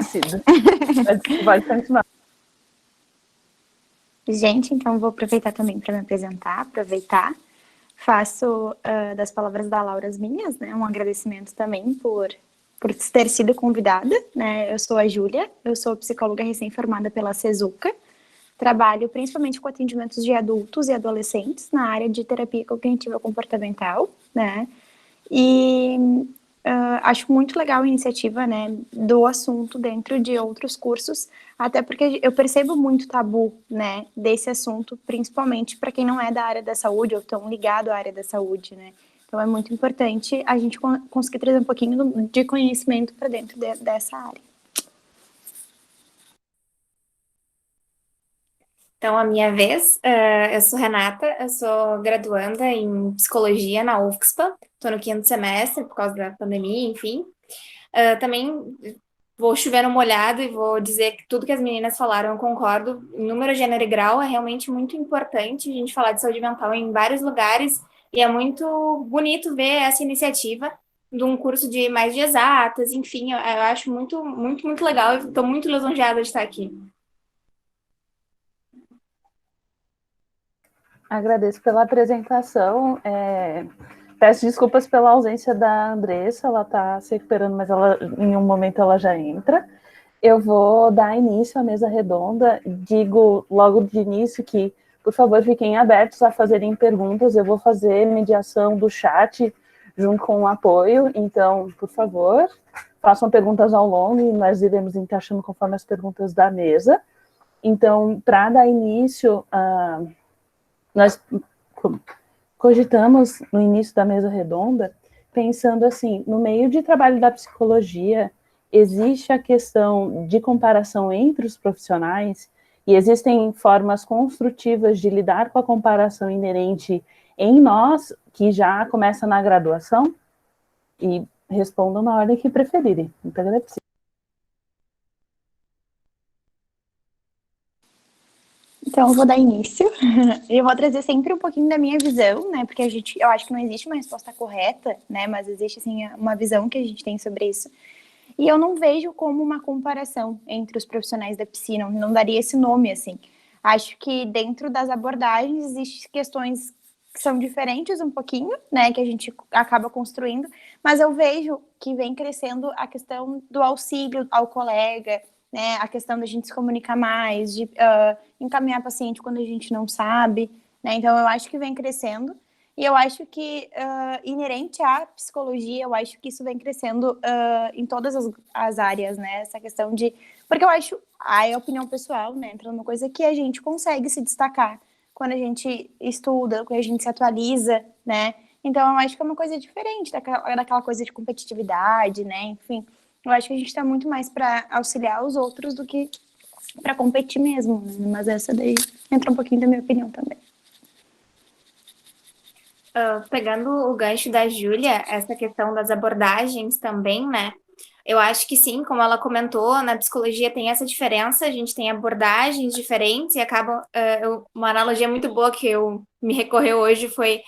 agradecida. Pode continuar. Gente, então vou aproveitar também para me apresentar, Faço das palavras da Laura as minhas, né? Um agradecimento também por ter sido convidada, né? Eu sou a Júlia, eu sou psicóloga recém-formada pela Cezuca, trabalho principalmente com atendimentos de adultos e adolescentes na área de terapia cognitiva comportamental, né? E acho muito legal a iniciativa, né, do assunto dentro de outros cursos, até porque eu percebo muito tabu, né, desse assunto, principalmente para quem não é da área da saúde ou tão ligado à área da saúde, né. Então é muito importante a gente conseguir trazer um pouquinho de conhecimento para dentro dessa área. Então, a minha vez, eu sou Renata, eu sou graduanda em psicologia na UFSPA, estou no 5º semestre por causa da pandemia, enfim. Também vou chover no molhado e vou dizer que tudo que as meninas falaram eu concordo. Número, gênero e grau é realmente muito importante a gente falar de saúde mental em vários lugares e é muito bonito ver essa iniciativa de um curso de mais de exatas, enfim, eu acho muito, muito, muito legal. Eu estou muito lisonjeada de estar aqui. Agradeço pela apresentação. Peço desculpas pela ausência da Andressa, ela está se recuperando, mas em um momento ela já entra. Eu vou dar início à mesa redonda. Digo logo de início que, por favor, fiquem abertos a fazerem perguntas. Eu vou fazer mediação do chat junto com o apoio. Então, por favor, façam perguntas ao longo e nós iremos encaixando conforme as perguntas da mesa. Então, para dar início, nós cogitamos no início da mesa redonda, pensando assim, no meio de trabalho da psicologia, existe a questão de comparação entre os profissionais e existem formas construtivas de lidar com a comparação inerente em nós, que já começa na graduação, e respondam na ordem que preferirem. Muito agradecida. Então, eu vou dar início. Eu vou trazer sempre um pouquinho da minha visão, né? Porque eu acho que não existe uma resposta correta, né? Mas existe, assim, uma visão que a gente tem sobre isso. E eu não vejo como uma comparação entre os profissionais da piscina, não daria esse nome, assim. Acho que dentro das abordagens existem questões que são diferentes um pouquinho, né, que a gente acaba construindo, mas eu vejo que vem crescendo a questão do auxílio ao colega, né, a questão da gente se comunicar mais, de encaminhar paciente quando a gente não sabe, né, então eu acho que vem crescendo. E eu acho que, inerente à psicologia, eu acho que isso vem crescendo em todas as áreas, né? Essa questão de... Porque eu acho, é a opinião pessoal, né? Entra numa coisa que a gente consegue se destacar quando a gente estuda, quando a gente se atualiza, né? Então, eu acho que é uma coisa diferente daquela coisa de competitividade, né? Enfim, eu acho que a gente está muito mais para auxiliar os outros do que para competir mesmo, né? Mas essa daí entra um pouquinho da minha opinião também. Pegando o gancho da Júlia, essa questão das abordagens também, né? Eu acho que sim, como ela comentou, na psicologia tem essa diferença, a gente tem abordagens diferentes e acaba... uma analogia muito boa que me recorreu hoje foi...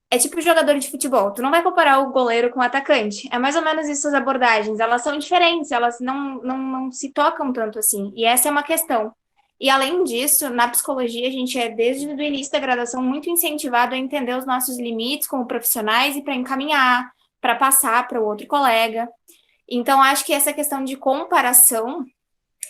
É tipo jogador de futebol, tu não vai comparar o goleiro com o atacante. É mais ou menos isso as abordagens, elas são diferentes, elas não se tocam tanto assim. E essa é uma questão. E além disso, na psicologia, a gente é, desde o início da graduação, muito incentivado a entender os nossos limites como profissionais e para encaminhar, para passar para o outro colega. Então, acho que essa questão de comparação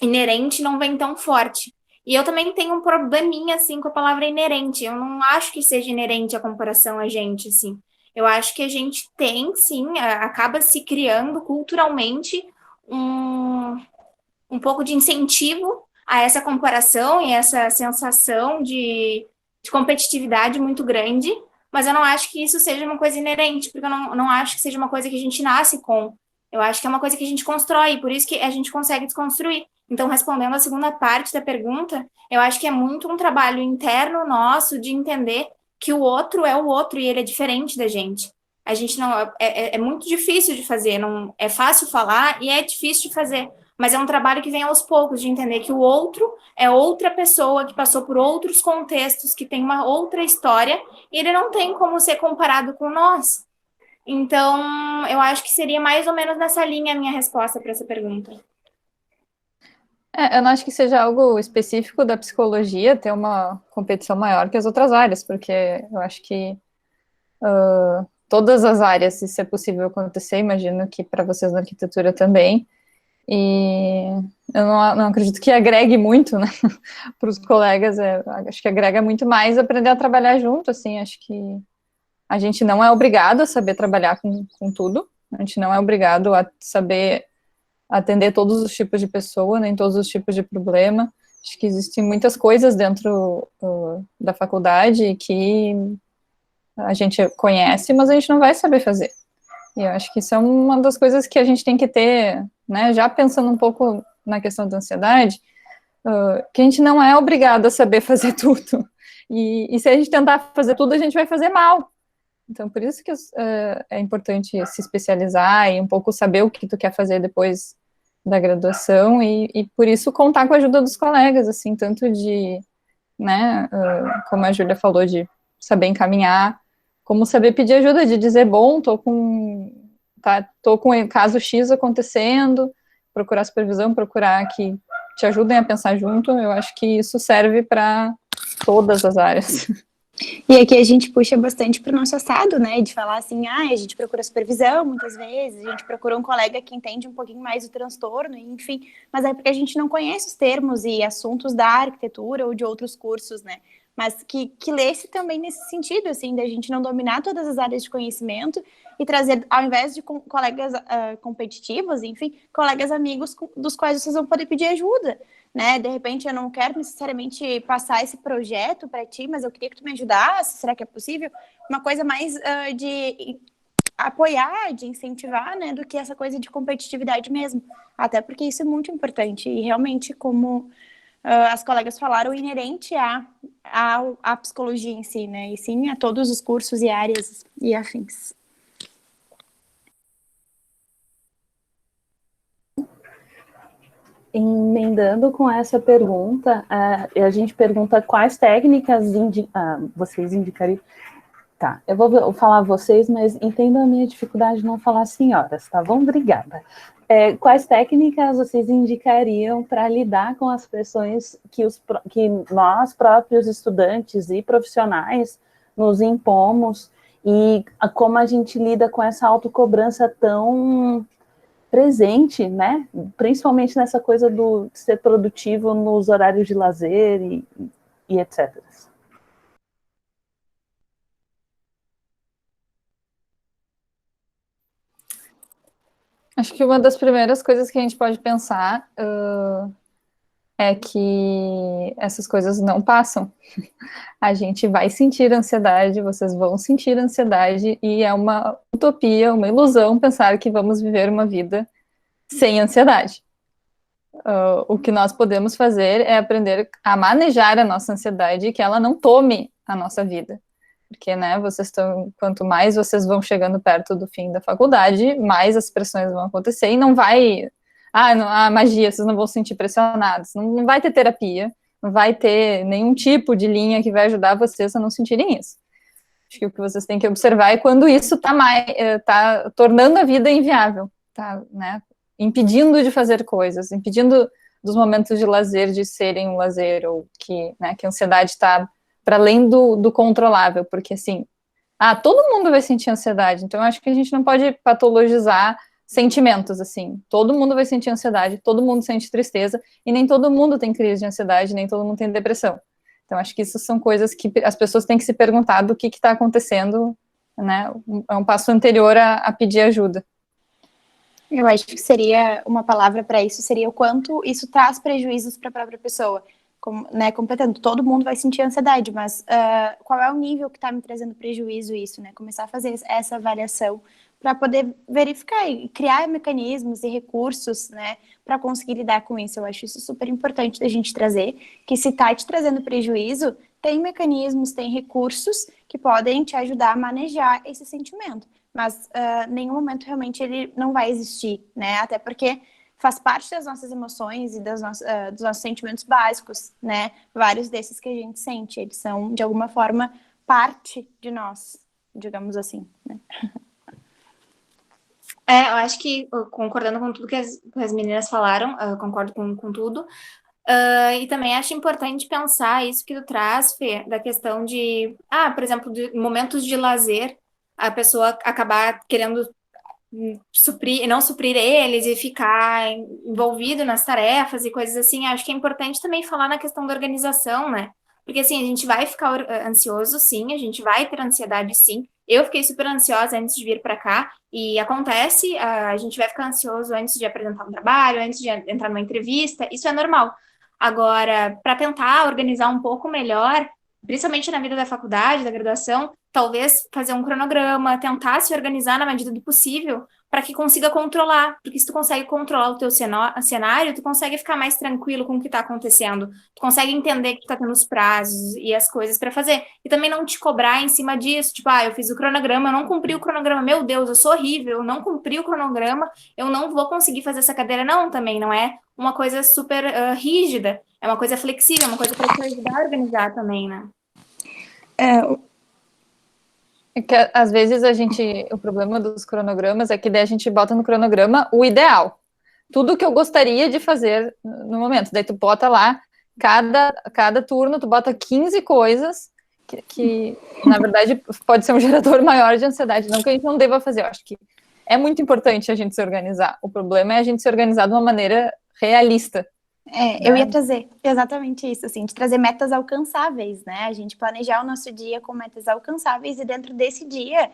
inerente não vem tão forte. E eu também tenho um probleminha, assim, com a palavra inerente. Eu não acho que seja inerente a comparação a gente, assim. Eu acho que a gente tem, sim, acaba se criando culturalmente um pouco de incentivo a essa comparação e essa sensação de competitividade muito grande, mas eu não acho que isso seja uma coisa inerente, porque eu não acho que seja uma coisa que a gente nasce com. Eu acho que é uma coisa que a gente constrói, por isso que a gente consegue desconstruir. Então, respondendo a segunda parte da pergunta, eu acho que é muito um trabalho interno nosso de entender que o outro é o outro e ele é diferente da gente. A gente não... É muito difícil de fazer, não é fácil falar e é difícil de fazer, mas é um trabalho que vem aos poucos, de entender que o outro é outra pessoa que passou por outros contextos, que tem uma outra história, e ele não tem como ser comparado com nós. Então, eu acho que seria mais ou menos nessa linha a minha resposta para essa pergunta. Eu não acho que seja algo específico da psicologia ter uma competição maior que as outras áreas, porque eu acho que todas as áreas, se isso é possível acontecer, imagino que para vocês na arquitetura também, e eu não acredito que agregue muito, né, para os colegas, acho que agrega muito mais aprender a trabalhar junto, assim, acho que a gente não é obrigado a saber trabalhar com tudo, a gente não é obrigado a saber atender todos os tipos de pessoa, nem todos os tipos de problema. Acho que existem muitas coisas dentro da faculdade que a gente conhece, mas a gente não vai saber fazer. E eu acho que isso é uma das coisas que a gente tem que ter, né, já pensando um pouco na questão da ansiedade, que a gente não é obrigado a saber fazer tudo. E se a gente tentar fazer tudo, a gente vai fazer mal. Então, por isso que é importante se especializar e um pouco saber o que tu quer fazer depois da graduação e por isso contar com a ajuda dos colegas, assim, tanto de, né, como a Júlia falou, de saber encaminhar, como saber pedir ajuda, de dizer, bom, tô com caso X acontecendo, procurar supervisão, procurar que te ajudem a pensar junto, eu acho que isso serve para todas as áreas. E aqui a gente puxa bastante para o nosso assado, né? De falar assim, a gente procura supervisão muitas vezes, a gente procura um colega que entende um pouquinho mais o transtorno, enfim. Mas é porque a gente não conhece os termos e assuntos da arquitetura ou de outros cursos, né? Mas que lesse também nesse sentido, assim, da gente não dominar todas as áreas de conhecimento e trazer, ao invés de colegas competitivos, enfim, colegas amigos dos quais vocês vão poder pedir ajuda. Né? De repente, eu não quero necessariamente passar esse projeto para ti, mas eu queria que tu me ajudasse, será que é possível? Uma coisa mais de apoiar, de incentivar, né, do que essa coisa de competitividade mesmo. Até porque isso é muito importante e realmente, como as colegas falaram, inerente à psicologia em si, né? E sim a todos os cursos e áreas e afins. Emendando com essa pergunta, a gente pergunta quais técnicas vocês indicariam. Tá, eu vou falar vocês, mas entendam a minha dificuldade de não falar senhoras, tá bom? Obrigada. Quais técnicas vocês indicariam para lidar com as pressões que nós próprios estudantes e profissionais nos impomos e como a gente lida com essa autocobrança tão presente, né? Principalmente nessa coisa de ser produtivo nos horários de lazer e etc. Acho que uma das primeiras coisas que a gente pode pensar é que essas coisas não passam. A gente vai sentir ansiedade, vocês vão sentir ansiedade, e é uma utopia, uma ilusão pensar que vamos viver uma vida sem ansiedade. O que nós podemos fazer é aprender a manejar a nossa ansiedade e que ela não tome a nossa vida. Porque, né, quanto mais vocês vão chegando perto do fim da faculdade, mais as pressões vão acontecer e não vai, magia, vocês não vão se sentir pressionados, não vai ter terapia, não vai ter nenhum tipo de linha que vai ajudar vocês a não sentirem isso. Acho que o que vocês têm que observar é quando isso tá tornando a vida inviável, tá, né, impedindo de fazer coisas, impedindo dos momentos de lazer de serem um lazer, ou que, né, que a ansiedade está para além do controlável, porque assim, todo mundo vai sentir ansiedade, então eu acho que a gente não pode patologizar sentimentos, assim, todo mundo vai sentir ansiedade, todo mundo sente tristeza, e nem todo mundo tem crise de ansiedade, nem todo mundo tem depressão. Então acho que isso são coisas que as pessoas têm que se perguntar do que está acontecendo, né, é um passo anterior a pedir ajuda. Eu acho que seria uma palavra para isso, seria o quanto isso traz prejuízos para a própria pessoa. Né, completando, todo mundo vai sentir ansiedade, mas qual é o nível que está me trazendo prejuízo isso, né? Começar a fazer essa avaliação para poder verificar e criar mecanismos e recursos, né, para conseguir lidar com isso. Eu acho isso super importante da gente trazer, que se está te trazendo prejuízo, tem mecanismos, tem recursos que podem te ajudar a manejar esse sentimento, mas em nenhum momento realmente ele não vai existir, né? Até porque faz parte das nossas emoções e dos nossos sentimentos básicos, né? Vários desses que a gente sente, eles são, de alguma forma, parte de nós, digamos assim, né? Eu acho que, concordando com tudo que as meninas falaram, concordo com tudo. E também acho importante pensar isso que tu traz, Fê, da questão de, por exemplo, de momentos de lazer, a pessoa acabar querendo não suprir eles e ficar envolvido nas tarefas e coisas assim. Acho que é importante também falar na questão da organização, né? Porque assim, a gente vai ficar ansioso, sim, a gente vai ter ansiedade, sim. Eu fiquei super ansiosa antes de vir para cá e acontece, a gente vai ficar ansioso antes de apresentar um trabalho, antes de entrar numa entrevista, isso é normal. Agora, para tentar organizar um pouco melhor, principalmente na vida da faculdade, da graduação, talvez fazer um cronograma, tentar se organizar na medida do possível para que consiga controlar, porque se tu consegue controlar o teu cenário, tu consegue ficar mais tranquilo com o que está acontecendo, tu consegue entender que tu tá tendo os prazos e as coisas para fazer, e também não te cobrar em cima disso, tipo, eu fiz o cronograma, eu não cumpri o cronograma, meu Deus, eu sou horrível, eu não cumpri o cronograma, eu não vou conseguir fazer essa cadeira, não, também não é uma coisa super rígida, é uma coisa flexível, é uma coisa para te ajudar a organizar também, né? É que às vezes o problema dos cronogramas é que daí a gente bota no cronograma o ideal. Tudo que eu gostaria de fazer no momento. Daí tu bota lá, cada turno, tu bota 15 coisas que na verdade, pode ser um gerador maior de ansiedade. Não que a gente não deva fazer, eu acho que é muito importante a gente se organizar. O problema é a gente se organizar de uma maneira realista. Eu ia trazer exatamente isso, assim, de trazer metas alcançáveis, né? A gente planejar o nosso dia com metas alcançáveis e dentro desse dia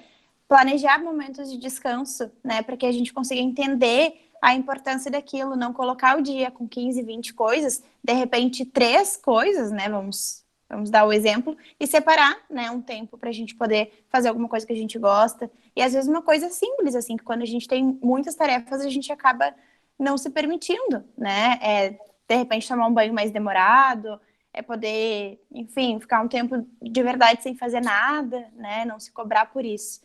planejar momentos de descanso, né? Para que a gente consiga entender a importância daquilo, não colocar o dia com 15, 20 coisas, de repente 3 coisas, né? Vamos dar o exemplo e separar, né? Um tempo para a gente poder fazer alguma coisa que a gente gosta. E às vezes uma coisa simples, assim, que quando a gente tem muitas tarefas, a gente acaba não se permitindo, né? De repente tomar um banho mais demorado, poder, enfim, ficar um tempo de verdade sem fazer nada, né? Não se cobrar por isso.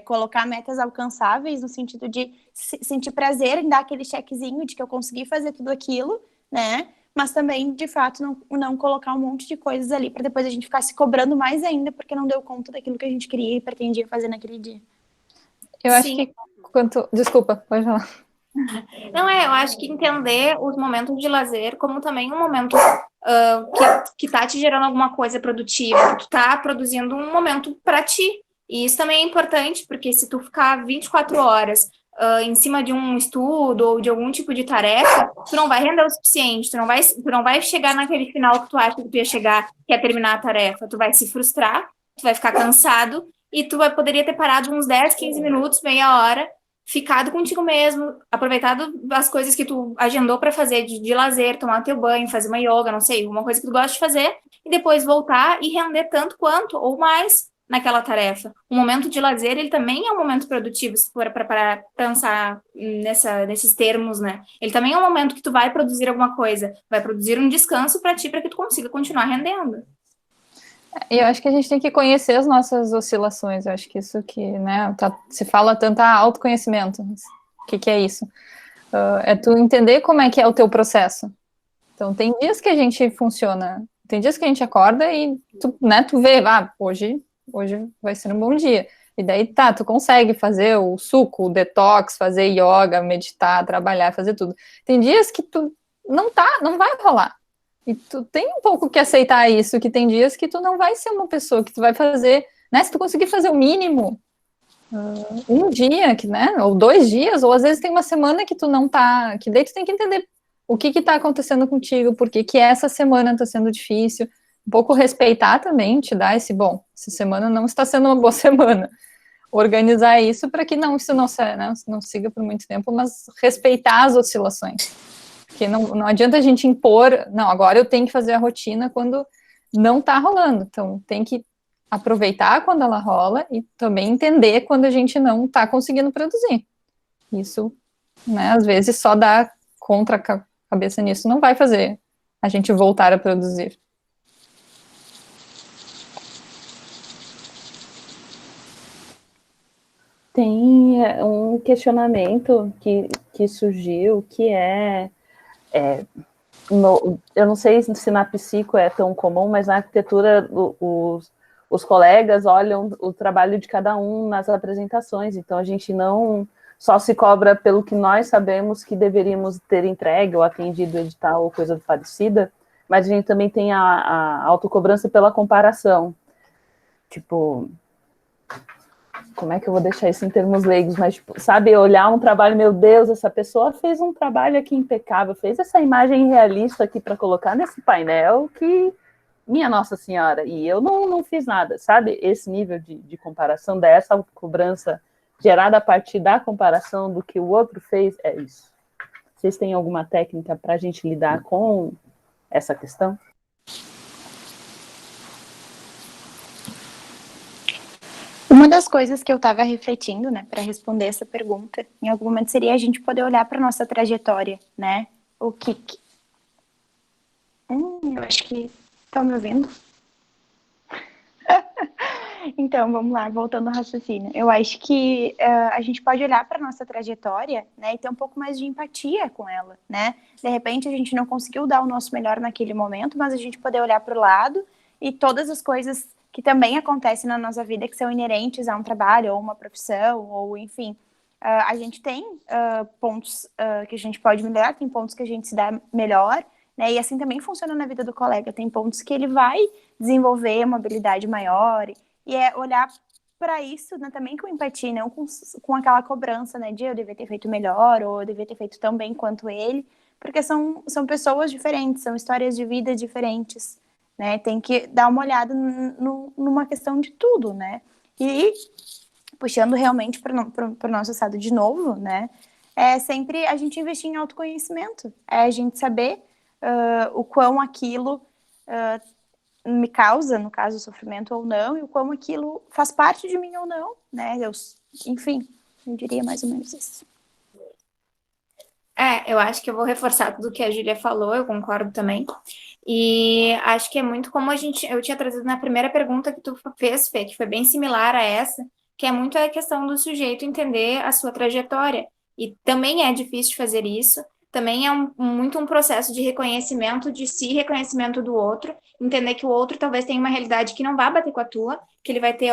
Colocar metas alcançáveis no sentido de sentir prazer em dar aquele checkzinho de que eu consegui fazer tudo aquilo, né? Mas também, de fato, não colocar um monte de coisas ali para depois a gente ficar se cobrando mais ainda porque não deu conta daquilo que a gente queria e pretendia fazer naquele dia. Eu acho que Desculpa, pode falar. Não, eu acho que entender os momentos de lazer como também um momento que tá te gerando alguma coisa produtiva, que tu tá produzindo um momento para ti. E isso também é importante, porque se tu ficar 24 horas em cima de um estudo ou de algum tipo de tarefa, tu não vai render o suficiente, tu não vai chegar naquele final que tu acha que tu ia chegar, que é terminar a tarefa. Tu vai se frustrar, tu vai ficar cansado e poderia ter parado uns 10, 15 minutos, meia hora, ficado contigo mesmo, aproveitado as coisas que tu agendou para fazer de lazer, tomar teu banho, fazer uma yoga, não sei, uma coisa que tu gosta de fazer, e depois voltar e render tanto quanto ou mais naquela tarefa. O momento de lazer, ele também é um momento produtivo, se for para pensar nesses termos, né? Ele também é um momento que tu vai produzir alguma coisa, vai produzir um descanso para ti, para que tu consiga continuar rendendo. E eu acho que a gente tem que conhecer as nossas oscilações. Eu acho que isso que, né, se fala tanto autoconhecimento. O que é isso? É tu entender como é que é o teu processo. Então, tem dias que a gente funciona, tem dias que a gente acorda e tu vê, hoje vai ser um bom dia. E daí, tu consegue fazer o suco, o detox, fazer yoga, meditar, trabalhar, fazer tudo. Tem dias que tu não vai rolar. E tu tem um pouco que aceitar isso, que tem dias que tu não vai ser uma pessoa que tu vai fazer, né? Se tu conseguir fazer o mínimo, um dia, né? Ou 2 dias, ou às vezes tem uma semana que tu não tá, que daí tu tem que entender o que tá acontecendo contigo, por que essa semana tá sendo difícil, um pouco respeitar também, te dar essa semana não está sendo uma boa semana. Organizar isso para que isso não siga por muito tempo, mas respeitar as oscilações. Porque não adianta a gente impor, agora eu tenho que fazer a rotina quando não tá rolando. Então, tem que aproveitar quando ela rola e também entender quando a gente não tá conseguindo produzir. Isso, né, às vezes só dar contra a cabeça nisso não vai fazer a gente voltar a produzir. Tem um questionamento que surgiu, que eu não sei se na psico é tão comum, mas na arquitetura os colegas olham o trabalho de cada um nas apresentações, então a gente não só se cobra pelo que nós sabemos que deveríamos ter entregue ou atendido o edital ou coisa parecida, mas a gente também tem a autocobrança pela comparação. Tipo, como é que eu vou deixar isso em termos leigos? Mas, tipo, sabe, olhar um trabalho, meu Deus, essa pessoa fez um trabalho aqui impecável, fez essa imagem realista aqui para colocar nesse painel que, minha Nossa Senhora, e eu não fiz nada, sabe? Esse nível de comparação, dessa cobrança gerada a partir da comparação do que o outro fez, é isso. Vocês têm alguma técnica para a gente lidar com essa questão? Uma das coisas que eu estava refletindo, né, para responder essa pergunta, em algum momento seria a gente poder olhar para nossa trajetória, né? O que eu acho que estão me ouvindo. Então, vamos lá, voltando ao raciocínio. Eu acho que a gente pode olhar para nossa trajetória, né, e ter um pouco mais de empatia com ela, né? De repente a gente não conseguiu dar o nosso melhor naquele momento, mas a gente poder olhar para o lado e todas as coisas que também acontecem na nossa vida que são inerentes a um trabalho ou uma profissão, ou enfim, a gente tem pontos que a gente pode melhorar, tem pontos que a gente se dá melhor, né? E assim também funciona na vida do colega, tem pontos que ele vai desenvolver uma habilidade maior, e é olhar para isso, né, também com empatia, não com aquela cobrança, né, de eu devia ter feito melhor, ou eu devia ter feito tão bem quanto ele, porque são pessoas diferentes, são histórias de vida diferentes, né, tem que dar uma olhada numa questão de tudo, né, e puxando realmente para o nosso estado de novo, né, é sempre a gente investir em autoconhecimento, é a gente saber o quão aquilo me causa, no caso, sofrimento ou não, e o como aquilo faz parte de mim ou não, né, enfim, eu diria mais ou menos isso. Eu acho que eu vou reforçar tudo que a Júlia falou, eu concordo também. E acho que é muito como eu tinha trazido na primeira pergunta que tu fez, Fê, que foi bem similar a essa, que é muito a questão do sujeito entender a sua trajetória. E também é difícil de fazer isso, também é muito um processo de reconhecimento de si, reconhecimento do outro, entender que o outro talvez tenha uma realidade que não vai bater com a tua, que ele vai ter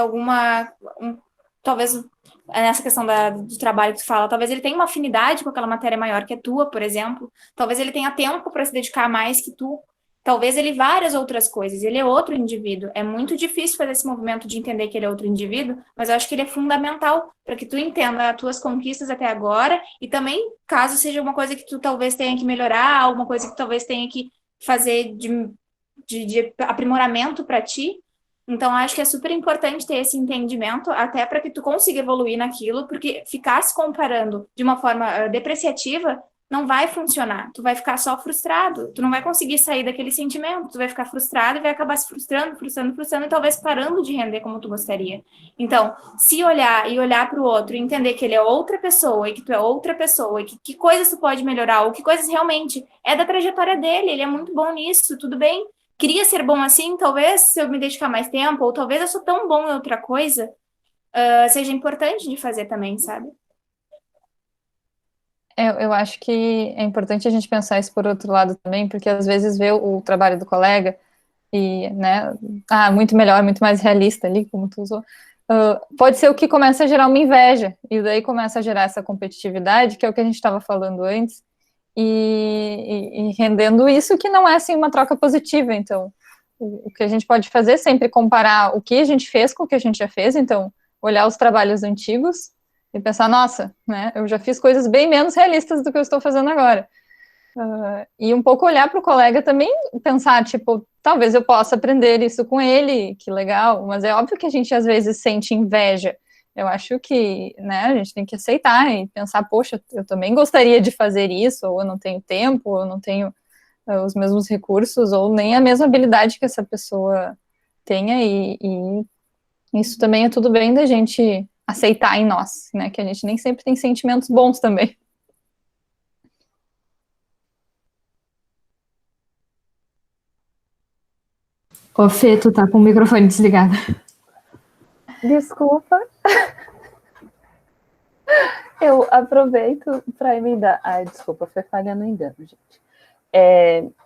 talvez nessa questão do trabalho que tu fala, talvez ele tenha uma afinidade com aquela matéria maior que a tua, por exemplo, talvez ele tenha tempo para se dedicar mais que tu, talvez ele várias outras coisas, ele é outro indivíduo, é muito difícil fazer esse movimento de entender que ele é outro indivíduo, mas eu acho que ele é fundamental para que tu entenda as tuas conquistas até agora, e também, caso seja uma coisa que tu talvez tenha que melhorar, alguma coisa que talvez tenha que fazer de aprimoramento para ti. Então, acho que é super importante ter esse entendimento, até para que tu consiga evoluir naquilo, porque ficar se comparando de uma forma depreciativa não vai funcionar. Tu vai ficar só frustrado, tu não vai conseguir sair daquele sentimento, tu vai ficar frustrado e vai acabar se frustrando e talvez parando de render como tu gostaria. Então, se olhar e olhar para o outro e entender que ele é outra pessoa e que tu é outra pessoa e que coisas tu pode melhorar ou que coisas realmente é da trajetória dele, ele é muito bom nisso, tudo bem. Queria ser bom assim, talvez se eu me dedicar mais tempo, ou talvez eu sou tão bom em outra coisa, seja importante de fazer também, sabe? Eu acho que é importante a gente pensar isso por outro lado também, porque às vezes ver o trabalho do colega e, né, muito melhor, muito mais realista ali, como tu usou, pode ser o que começa a gerar uma inveja, e daí começa a gerar essa competitividade, que é o que a gente estava falando antes, e rendendo isso que não é, assim, uma troca positiva. Então, o que a gente pode fazer é sempre comparar o que a gente fez com o que a gente já fez, então, olhar os trabalhos antigos e pensar, nossa, né, eu já fiz coisas bem menos realistas do que eu estou fazendo agora. E um pouco olhar para o colega também, pensar, tipo, talvez eu possa aprender isso com ele, que legal, mas é óbvio que a gente às vezes sente inveja. Eu acho que, né, a gente tem que aceitar e pensar, poxa, eu também gostaria de fazer isso, ou eu não tenho tempo, ou eu não tenho os mesmos recursos, ou nem a mesma habilidade que essa pessoa tenha, e isso também é tudo bem da gente aceitar em nós, né, que a gente nem sempre tem sentimentos bons também. Ô, Fê, tu tá com o microfone desligado. Desculpa. Eu aproveito para emendar. Desculpa, foi falha no engano, gente.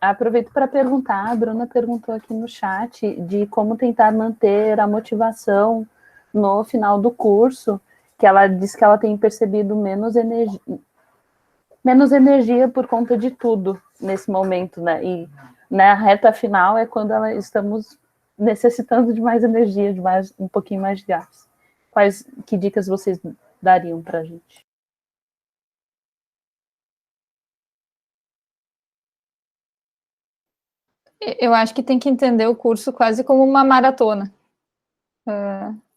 Aproveito para perguntar, a Bruna perguntou aqui no chat de como tentar manter a motivação no final do curso. que ela diz que ela tem percebido menos energia por conta de tudo nesse momento, né? E na reta final é quando estamos necessitando de mais energia, um pouquinho mais de gás. Que dicas vocês dariam para a gente? Eu acho que tem que entender o curso quase como uma maratona.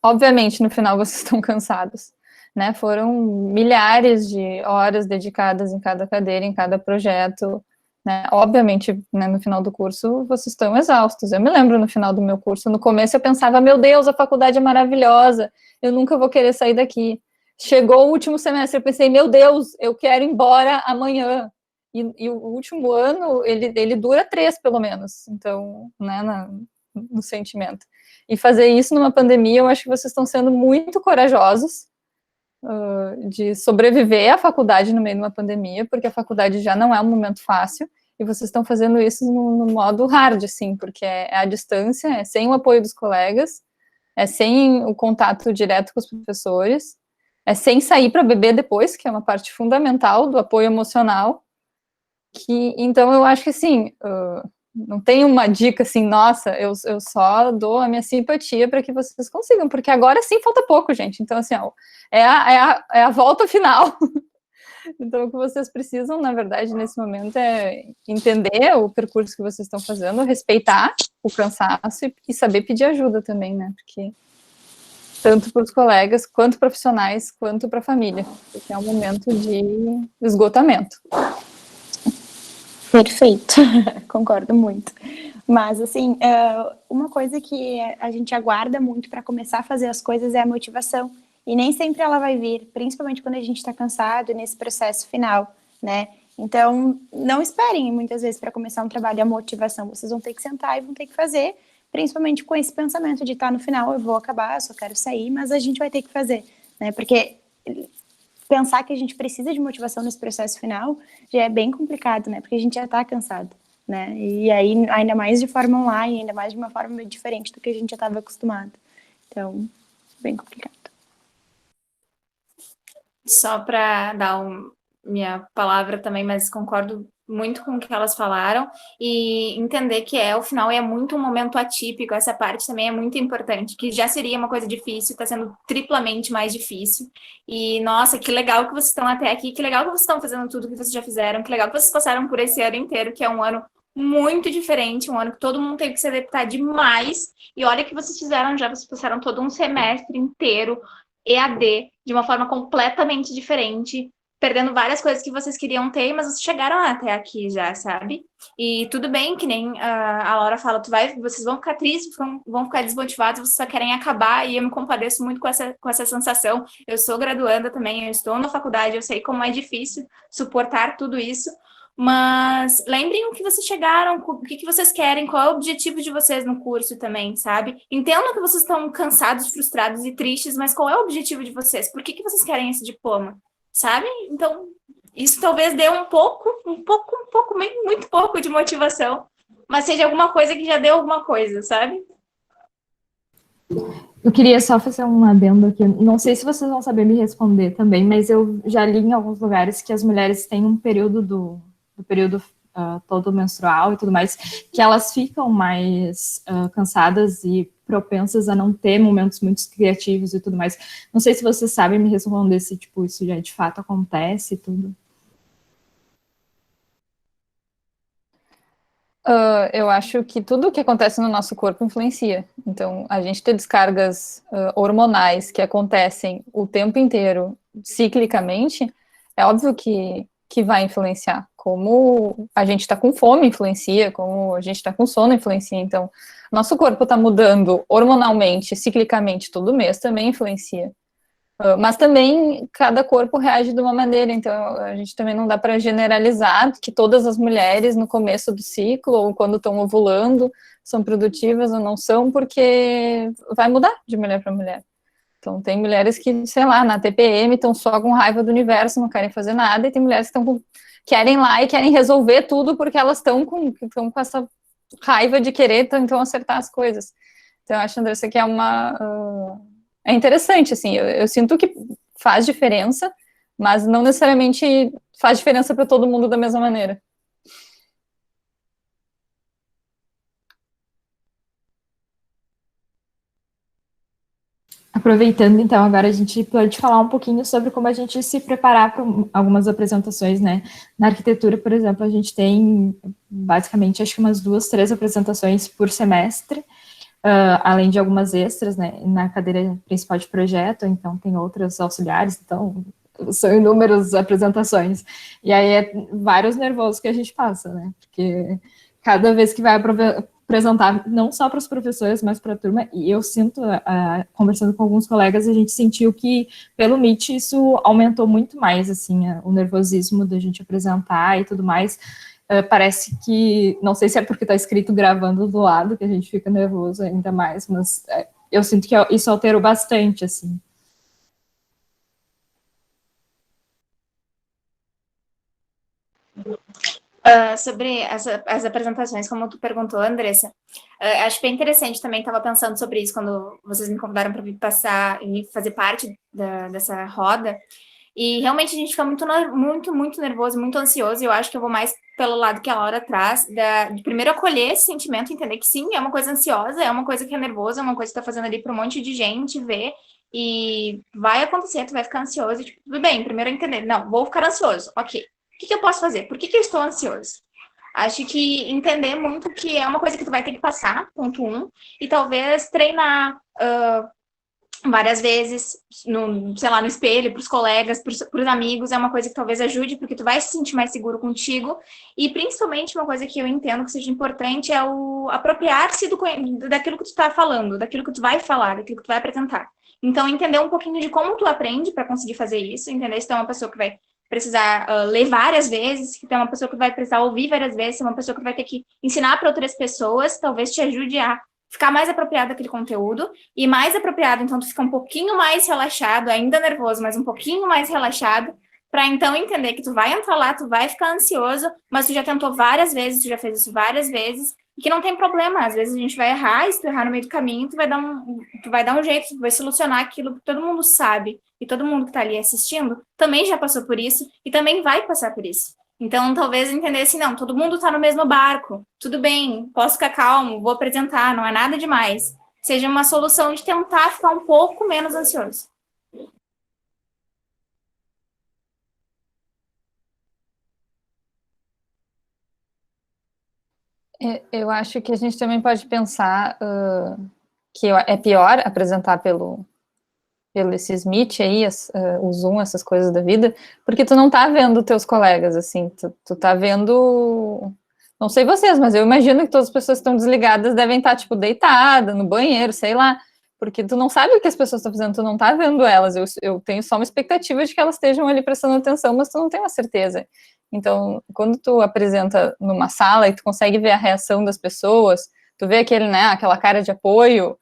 Obviamente, no final vocês estão cansados, né? Foram milhares de horas dedicadas em cada cadeira, em cada projeto, né? Obviamente, né, no final do curso vocês estão exaustos. Eu me lembro no final do meu curso, no começo eu pensava, meu Deus, a faculdade é maravilhosa, eu nunca vou querer sair daqui. Chegou o último semestre, eu pensei, meu Deus, eu quero ir embora amanhã. E o último ano, ele dura 3, pelo menos, então, né, no sentimento. E fazer isso numa pandemia, eu acho que vocês estão sendo muito corajosos de sobreviver à faculdade no meio de uma pandemia, porque a faculdade já não é um momento fácil, e vocês estão fazendo isso no modo hard, assim, porque é à distância, é sem o apoio dos colegas, é sem o contato direto com os professores, é sem sair para beber depois, que é uma parte fundamental do apoio emocional. Então, eu acho que, assim, não tem uma dica assim, nossa, eu só dou a minha simpatia para que vocês consigam, porque agora sim falta pouco, gente. Então, assim, ó, é a volta final. Então, o que vocês precisam, na verdade, nesse momento é entender o percurso que vocês estão fazendo, respeitar o cansaço e saber pedir ajuda também, né? Porque tanto para os colegas, quanto profissionais, quanto para a família, porque é um momento de esgotamento. Perfeito, concordo muito. Mas, assim, uma coisa que a gente aguarda muito para começar a fazer as coisas é a motivação. E nem sempre ela vai vir, principalmente quando a gente está cansado e nesse processo final, né? Então, não esperem muitas vezes para começar um trabalho a motivação. Vocês vão ter que sentar e vão ter que fazer, principalmente com esse pensamento de estar no final, eu vou acabar, eu só quero sair, mas a gente vai ter que fazer, né? Porque pensar que a gente precisa de motivação nesse processo final já é bem complicado, né? Porque a gente já está cansado, né? E aí, ainda mais de forma online, ainda mais de uma forma meio diferente do que a gente já estava acostumado. Então, bem complicado. Só para dar minha palavra também, mas concordo muito com o que elas falaram e entender que o final é muito um momento atípico, essa parte também é muito importante, que já seria uma coisa difícil, está sendo triplamente mais difícil. E, nossa, que legal que vocês estão até aqui, que legal que vocês estão fazendo tudo que vocês já fizeram, que legal que vocês passaram por esse ano inteiro, que é um ano muito diferente, um ano que todo mundo teve que se adaptar demais. E olha que vocês fizeram já, vocês passaram todo um semestre inteiro EAD, de uma forma completamente diferente, perdendo várias coisas que vocês queriam ter, mas vocês chegaram até aqui já, sabe? E tudo bem, que nem a Laura fala, vocês vão ficar tristes, vão ficar desmotivados, vocês só querem acabar, e eu me compadeço muito com essa sensação. Eu sou graduanda também, eu estou na faculdade, eu sei como é difícil suportar tudo isso, mas lembrem o que vocês chegaram, o que vocês querem, qual é o objetivo de vocês no curso também, sabe? Entendam que vocês estão cansados, frustrados e tristes, mas qual é o objetivo de vocês? Por que vocês querem esse diploma? Sabe? Então, isso talvez dê muito pouco de motivação, mas seja alguma coisa que já deu alguma coisa, sabe? Eu queria só fazer um adendo aqui. Não sei se vocês vão saber me responder também, mas eu já li em alguns lugares que as mulheres têm um período do período todo menstrual e tudo mais, que elas ficam mais cansadas e propensas a não ter momentos muito criativos e tudo mais. Não sei se vocês sabem me responder se, tipo, isso já de fato acontece e tudo. Eu acho que tudo o que acontece no nosso corpo influencia. Então, a gente ter descargas hormonais que acontecem o tempo inteiro, ciclicamente, é óbvio que vai influenciar. Como a gente está com fome influencia, como a gente está com sono influencia. Então, nosso corpo está mudando hormonalmente, ciclicamente, todo mês também influencia. Mas também cada corpo reage de uma maneira, então a gente também não dá para generalizar que todas as mulheres no começo do ciclo ou quando estão ovulando são produtivas ou não são, porque vai mudar de mulher para mulher. Então tem mulheres que, sei lá, na TPM estão só com raiva do universo, não querem fazer nada, e tem mulheres que querem lá e querem resolver tudo porque elas estão com essa raiva de querer então acertar as coisas. Então eu acho, Andressa, que é interessante, assim, eu sinto que faz diferença, mas não necessariamente faz diferença para todo mundo da mesma maneira. Aproveitando, então, agora a gente pode falar um pouquinho sobre como a gente se preparar para algumas apresentações, né? Na arquitetura, por exemplo, a gente tem, basicamente, acho que umas 2, 3 apresentações por semestre, além de algumas extras, né? Na cadeira principal de projeto, então tem outras auxiliares, então são inúmeras apresentações. E aí é vários nervosos que a gente passa, né? Porque cada vez que vai apresentar, não só para os professores, mas para a turma, e eu sinto, conversando com alguns colegas, a gente sentiu que, pelo Meet, isso aumentou muito mais, assim, o nervosismo da gente apresentar e tudo mais. Parece que, não sei se é porque está escrito gravando do lado, que a gente fica nervoso ainda mais, mas eu sinto que isso alterou bastante, assim. Sobre as apresentações, como tu perguntou, Andressa, acho bem interessante também, estava pensando sobre isso quando vocês me convidaram para vir passar e fazer parte dessa roda, e realmente a gente fica muito nervoso, muito ansioso, e eu acho que eu vou mais pelo lado que a Laura traz, de primeiro acolher esse sentimento, entender que sim, é uma coisa ansiosa, é uma coisa que é nervosa, é uma coisa que tá fazendo ali para um monte de gente ver, e vai acontecer, tu vai ficar ansioso, e, tipo, tudo bem, primeiro entender, não, vou ficar ansioso, ok. O que eu posso fazer? Por que eu estou ansioso? Acho que entender muito que é uma coisa que tu vai ter que passar, ponto 1, e talvez treinar várias vezes, sei lá, no espelho, para os colegas, para os amigos, é uma coisa que talvez ajude, porque tu vai se sentir mais seguro contigo, e principalmente uma coisa que eu entendo que seja importante é o apropriar-se daquilo que tu está falando, daquilo que tu vai falar, daquilo que tu vai apresentar. Então, entender um pouquinho de como tu aprende para conseguir fazer isso, entender se tu é uma pessoa que vai precisar ler várias vezes, que tu é uma pessoa que vai precisar ouvir várias vezes, se é uma pessoa que vai ter que ensinar para outras pessoas, talvez te ajude a ficar mais apropriado daquele conteúdo, e mais apropriado, então tu fica um pouquinho mais relaxado, ainda nervoso, mas um pouquinho mais relaxado, para então entender que tu vai entrar lá, tu vai ficar ansioso, mas tu já tentou várias vezes, tu já fez isso várias vezes, e que não tem problema, às vezes a gente vai errar, e se tu errar no meio do caminho, tu vai dar um jeito, tu vai solucionar aquilo que todo mundo sabe, e todo mundo que está ali assistindo também já passou por isso, e também vai passar por isso. Então, talvez entender assim, não, todo mundo está no mesmo barco, tudo bem, posso ficar calmo, vou apresentar, não é nada demais. Seja uma solução de tentar ficar um pouco menos ansioso. Eu acho que a gente também pode pensar que é pior apresentar pelo esses Meet aí, o Zoom, essas coisas da vida, porque tu não tá vendo teus colegas, assim, tu tá vendo, não sei vocês, mas eu imagino que todas as pessoas que estão desligadas devem estar, tipo, deitada no banheiro, sei lá, porque tu não sabe o que as pessoas estão fazendo, tu não tá vendo elas, eu tenho só uma expectativa de que elas estejam ali prestando atenção, mas tu não tem uma certeza. Então, quando tu apresenta numa sala e tu consegue ver a reação das pessoas, tu vê aquela cara de apoio,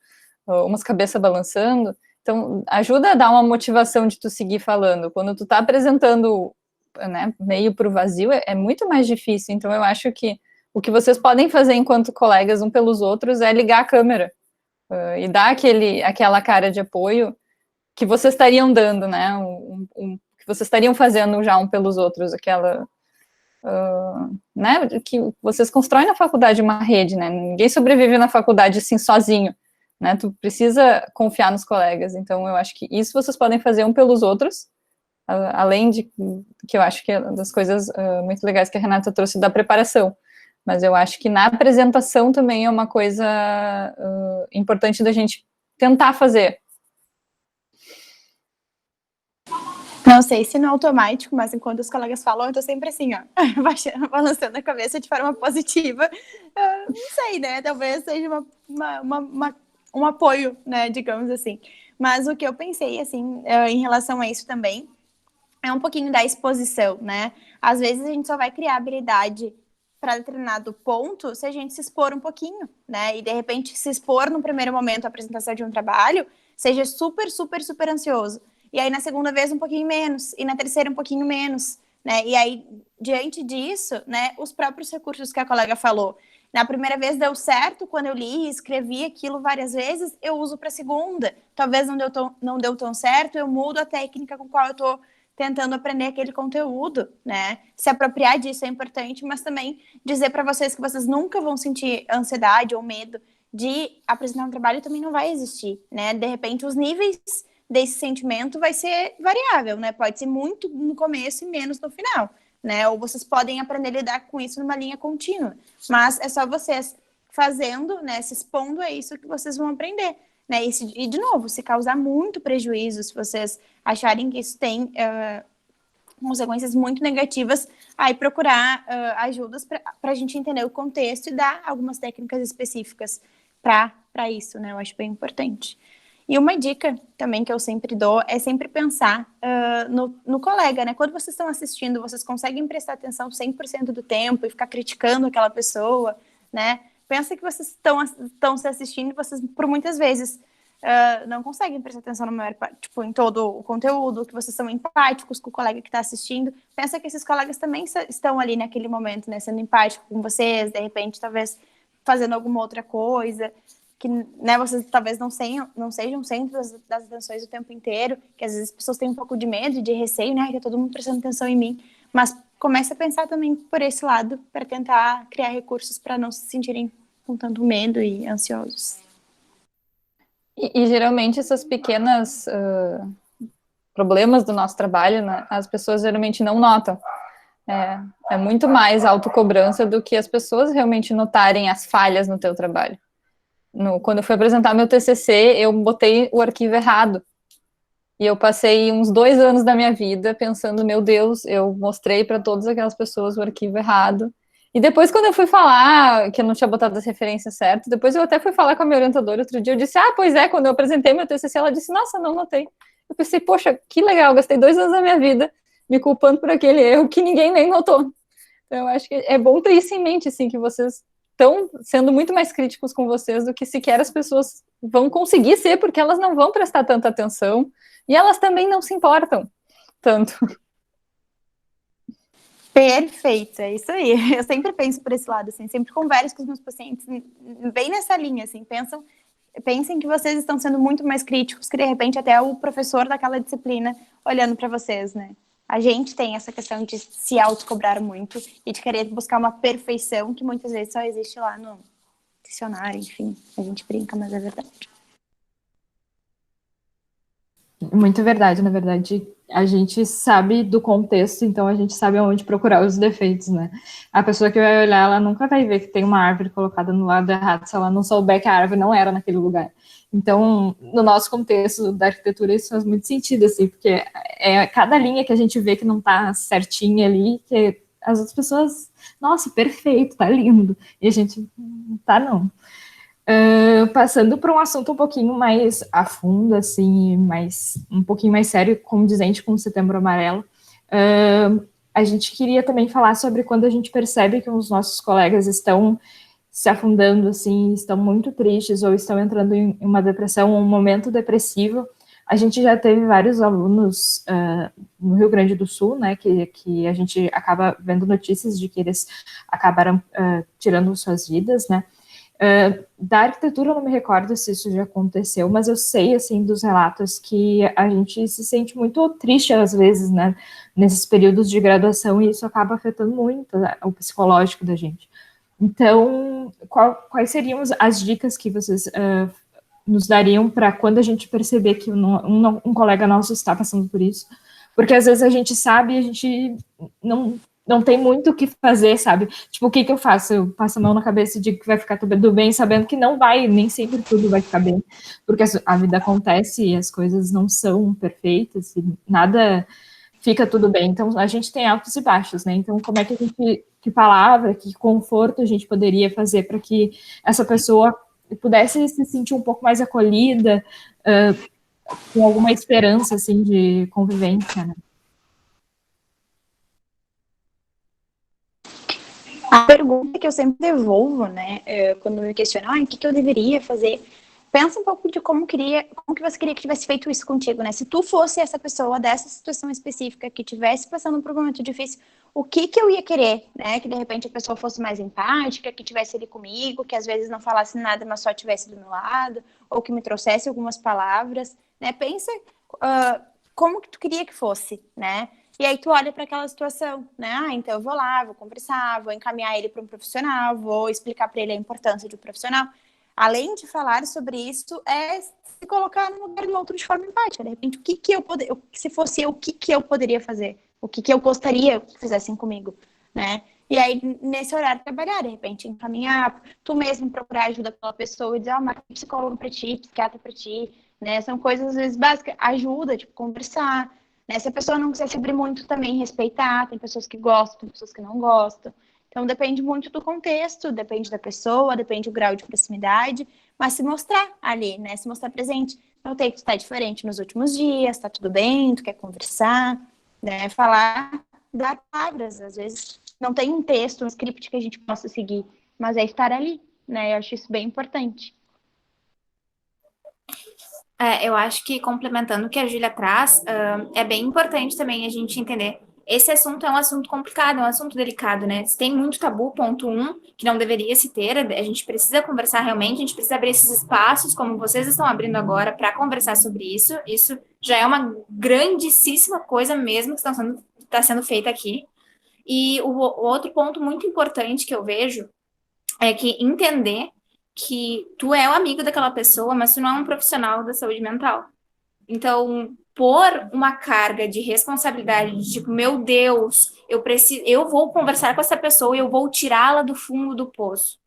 umas cabeças balançando, então, ajuda a dar uma motivação de tu seguir falando. Quando tu tá apresentando, né, meio pro vazio, é muito mais difícil. Então, eu acho que o que vocês podem fazer enquanto colegas um pelos outros é ligar a câmera e dar aquela cara de apoio que vocês estariam dando, né, que vocês estariam fazendo já um pelos outros, aquela... né, que vocês constroem na faculdade uma rede, né, ninguém sobrevive na faculdade assim sozinho. Né, tu precisa confiar nos colegas, então eu acho que isso vocês podem fazer um pelos outros, além de que eu acho que é das coisas muito legais que a Renata trouxe da preparação, mas eu acho que na apresentação também é uma coisa importante da gente tentar fazer. Não sei se no automático, mas enquanto os colegas falam, eu tô sempre assim, ó, balançando a cabeça de forma positiva. Não sei, né? Talvez seja um apoio, né? Digamos assim. Mas o que eu pensei, assim, em relação a isso também, é um pouquinho da exposição, né? Às vezes a gente só vai criar habilidade para determinado ponto se a gente se expor um pouquinho, né? E de repente se expor no primeiro momento a apresentação de um trabalho, seja super ansioso. E aí na segunda vez um pouquinho menos, e na terceira um pouquinho menos, né? E aí, diante disso, né, os próprios recursos que a colega falou. Na primeira vez deu certo, quando eu li e escrevi aquilo várias vezes, eu uso para a segunda. Talvez não deu tão certo, eu mudo a técnica com qual eu estou tentando aprender aquele conteúdo, né? Se apropriar disso é importante, mas também dizer para vocês que vocês nunca vão sentir ansiedade ou medo de apresentar um trabalho também não vai existir, né? De repente, os níveis desse sentimento vai ser variável, né? Pode ser muito no começo e menos no final, né? Ou vocês podem aprender a lidar com isso numa linha contínua. Mas é só vocês fazendo, né? Se expondo a isso que vocês vão aprender, né? E de novo, se causar muito prejuízo, se vocês acharem que isso tem consequências muito negativas, aí procurar ajudas para a gente entender o contexto e dar algumas técnicas específicas para isso, né? Eu acho bem importante. E uma dica também que eu sempre dou é sempre pensar no colega, né? Quando vocês estão assistindo, vocês conseguem prestar atenção 100% do tempo e ficar criticando aquela pessoa, né? Pensa que vocês estão se assistindo e vocês, por muitas vezes, não conseguem prestar atenção no maior, tipo, em todo o conteúdo, que vocês são empáticos com o colega que está assistindo. Pensa que esses colegas também estão ali naquele momento, né? Sendo empáticos com vocês, de repente, talvez fazendo alguma outra coisa, que, né, vocês talvez não sejam o centro das atenções o tempo inteiro, que às vezes as pessoas têm um pouco de medo e de receio, né, que tá todo mundo prestando atenção em mim, mas comece a pensar também por esse lado, para tentar criar recursos para não se sentirem com tanto medo e ansiosos. E geralmente essas pequenas problemas do nosso trabalho, né, as pessoas geralmente não notam. É muito mais autocobrança do que as pessoas realmente notarem as falhas no teu trabalho. Quando eu fui apresentar meu TCC, eu botei o arquivo errado. E eu passei uns 2 anos da minha vida pensando, meu Deus, eu mostrei para todas aquelas pessoas o arquivo errado. E depois, quando eu fui falar que eu não tinha botado as referências certas, depois eu até fui falar com a minha orientadora outro dia, eu disse, pois é, quando eu apresentei meu TCC, ela disse, nossa, não notei. Eu pensei, poxa, que legal, gastei 2 anos da minha vida me culpando por aquele erro que ninguém nem notou. Então, eu acho que é bom ter isso em mente, assim, que vocês estão sendo muito mais críticos com vocês do que sequer as pessoas vão conseguir ser, porque elas não vão prestar tanta atenção e elas também não se importam tanto. Perfeito, é isso aí. Eu sempre penso por esse lado, assim, sempre converso com os meus pacientes bem nessa linha, assim, pensem que vocês estão sendo muito mais críticos que, de repente, até o professor daquela disciplina olhando para vocês, né? A gente tem essa questão de se autocobrar muito e de querer buscar uma perfeição que muitas vezes só existe lá no dicionário, enfim. A gente brinca, mas é verdade. Muito verdade, na verdade, a gente sabe do contexto, então a gente sabe aonde procurar os defeitos, né? A pessoa que vai olhar, ela nunca vai ver que tem uma árvore colocada no lado errado, se ela não souber que a árvore não era naquele lugar. Então, no nosso contexto da arquitetura, isso faz muito sentido, assim, porque é cada linha que a gente vê que não tá certinha ali, que as outras pessoas, nossa, perfeito, tá lindo, e a gente, tá não. Passando para um assunto um pouquinho mais a fundo, assim, um pouquinho mais sério, condizente com o Setembro Amarelo, a gente queria também falar sobre quando a gente percebe que os nossos colegas estão se afundando, assim, estão muito tristes ou estão entrando em uma depressão, um momento depressivo. A gente já teve vários alunos no Rio Grande do Sul, né, que a gente acaba vendo notícias de que eles acabaram tirando suas vidas, né. Da arquitetura eu não me recordo se isso já aconteceu, mas eu sei, assim, dos relatos que a gente se sente muito triste às vezes, né, nesses períodos de graduação, e isso acaba afetando muito, né, o psicológico da gente. Então, quais seriam as dicas que vocês nos dariam para quando a gente perceber que um colega nosso está passando por isso? Porque às vezes a gente sabe e a gente não tem muito o que fazer, sabe? Tipo, o que eu faço? Eu passo a mão na cabeça e digo que vai ficar tudo bem, sabendo que não vai, nem sempre tudo vai ficar bem, porque a vida acontece e as coisas não são perfeitas e nada fica tudo bem. Então, a gente tem altos e baixos, né? Então, como é que que palavra, que conforto a gente poderia fazer para que essa pessoa pudesse se sentir um pouco mais acolhida, com alguma esperança, assim, de convivência, né? A pergunta que eu sempre devolvo, né, quando me questionam, o que eu deveria fazer, pensa um pouco de como que você queria que tivesse feito isso contigo, né? Se tu fosse essa pessoa dessa situação específica que tivesse passando por um momento difícil, o que eu ia querer, né? Que de repente a pessoa fosse mais empática, que tivesse ali comigo, que às vezes não falasse nada, mas só estivesse do meu lado, ou que me trouxesse algumas palavras, né? Pensa como que tu queria que fosse, né? E aí tu olha para aquela situação, né? Ah, então eu vou lá, vou conversar, vou encaminhar ele para um profissional, vou explicar para ele a importância de um profissional. Além de falar sobre isso, é se colocar no lugar do outro de forma empática. De repente, se fosse eu, o que eu poderia fazer? O que eu gostaria que fizessem comigo, né? E aí, nesse horário, trabalhar, de repente, encaminhar, tu mesmo procurar ajuda pela pessoa e dizer, marca psicólogo para ti, psiquiatra para ti, né? São coisas, às vezes, básicas. Ajuda, tipo, conversar, né? Se a pessoa não quiser se abrir muito, também respeitar. Tem pessoas que gostam, tem pessoas que não gostam. Então, depende muito do contexto, depende da pessoa, depende do grau de proximidade, mas se mostrar ali, né? Se mostrar presente. Eu tenho que estar diferente nos últimos dias, tá tudo bem, tu quer conversar, né? Falar, dar palavras. Às vezes não tem um texto, um script que a gente possa seguir, mas é estar ali, né? Eu acho isso bem importante. Eu acho que, complementando o que a Júlia traz, é bem importante também a gente entender. Esse assunto é um assunto complicado, é um assunto delicado, né? Se tem muito tabu, ponto um, que não deveria se ter, a gente precisa conversar realmente, a gente precisa abrir esses espaços, como vocês estão abrindo agora, para conversar sobre isso. Isso já é uma grandíssima coisa mesmo que está sendo feita aqui. E o outro ponto muito importante que eu vejo é que entender que tu é o amigo daquela pessoa, mas tu não é um profissional da saúde mental. Então, pôr uma carga de responsabilidade, de tipo, meu Deus, eu vou conversar com essa pessoa e eu vou tirá-la do fundo do poço.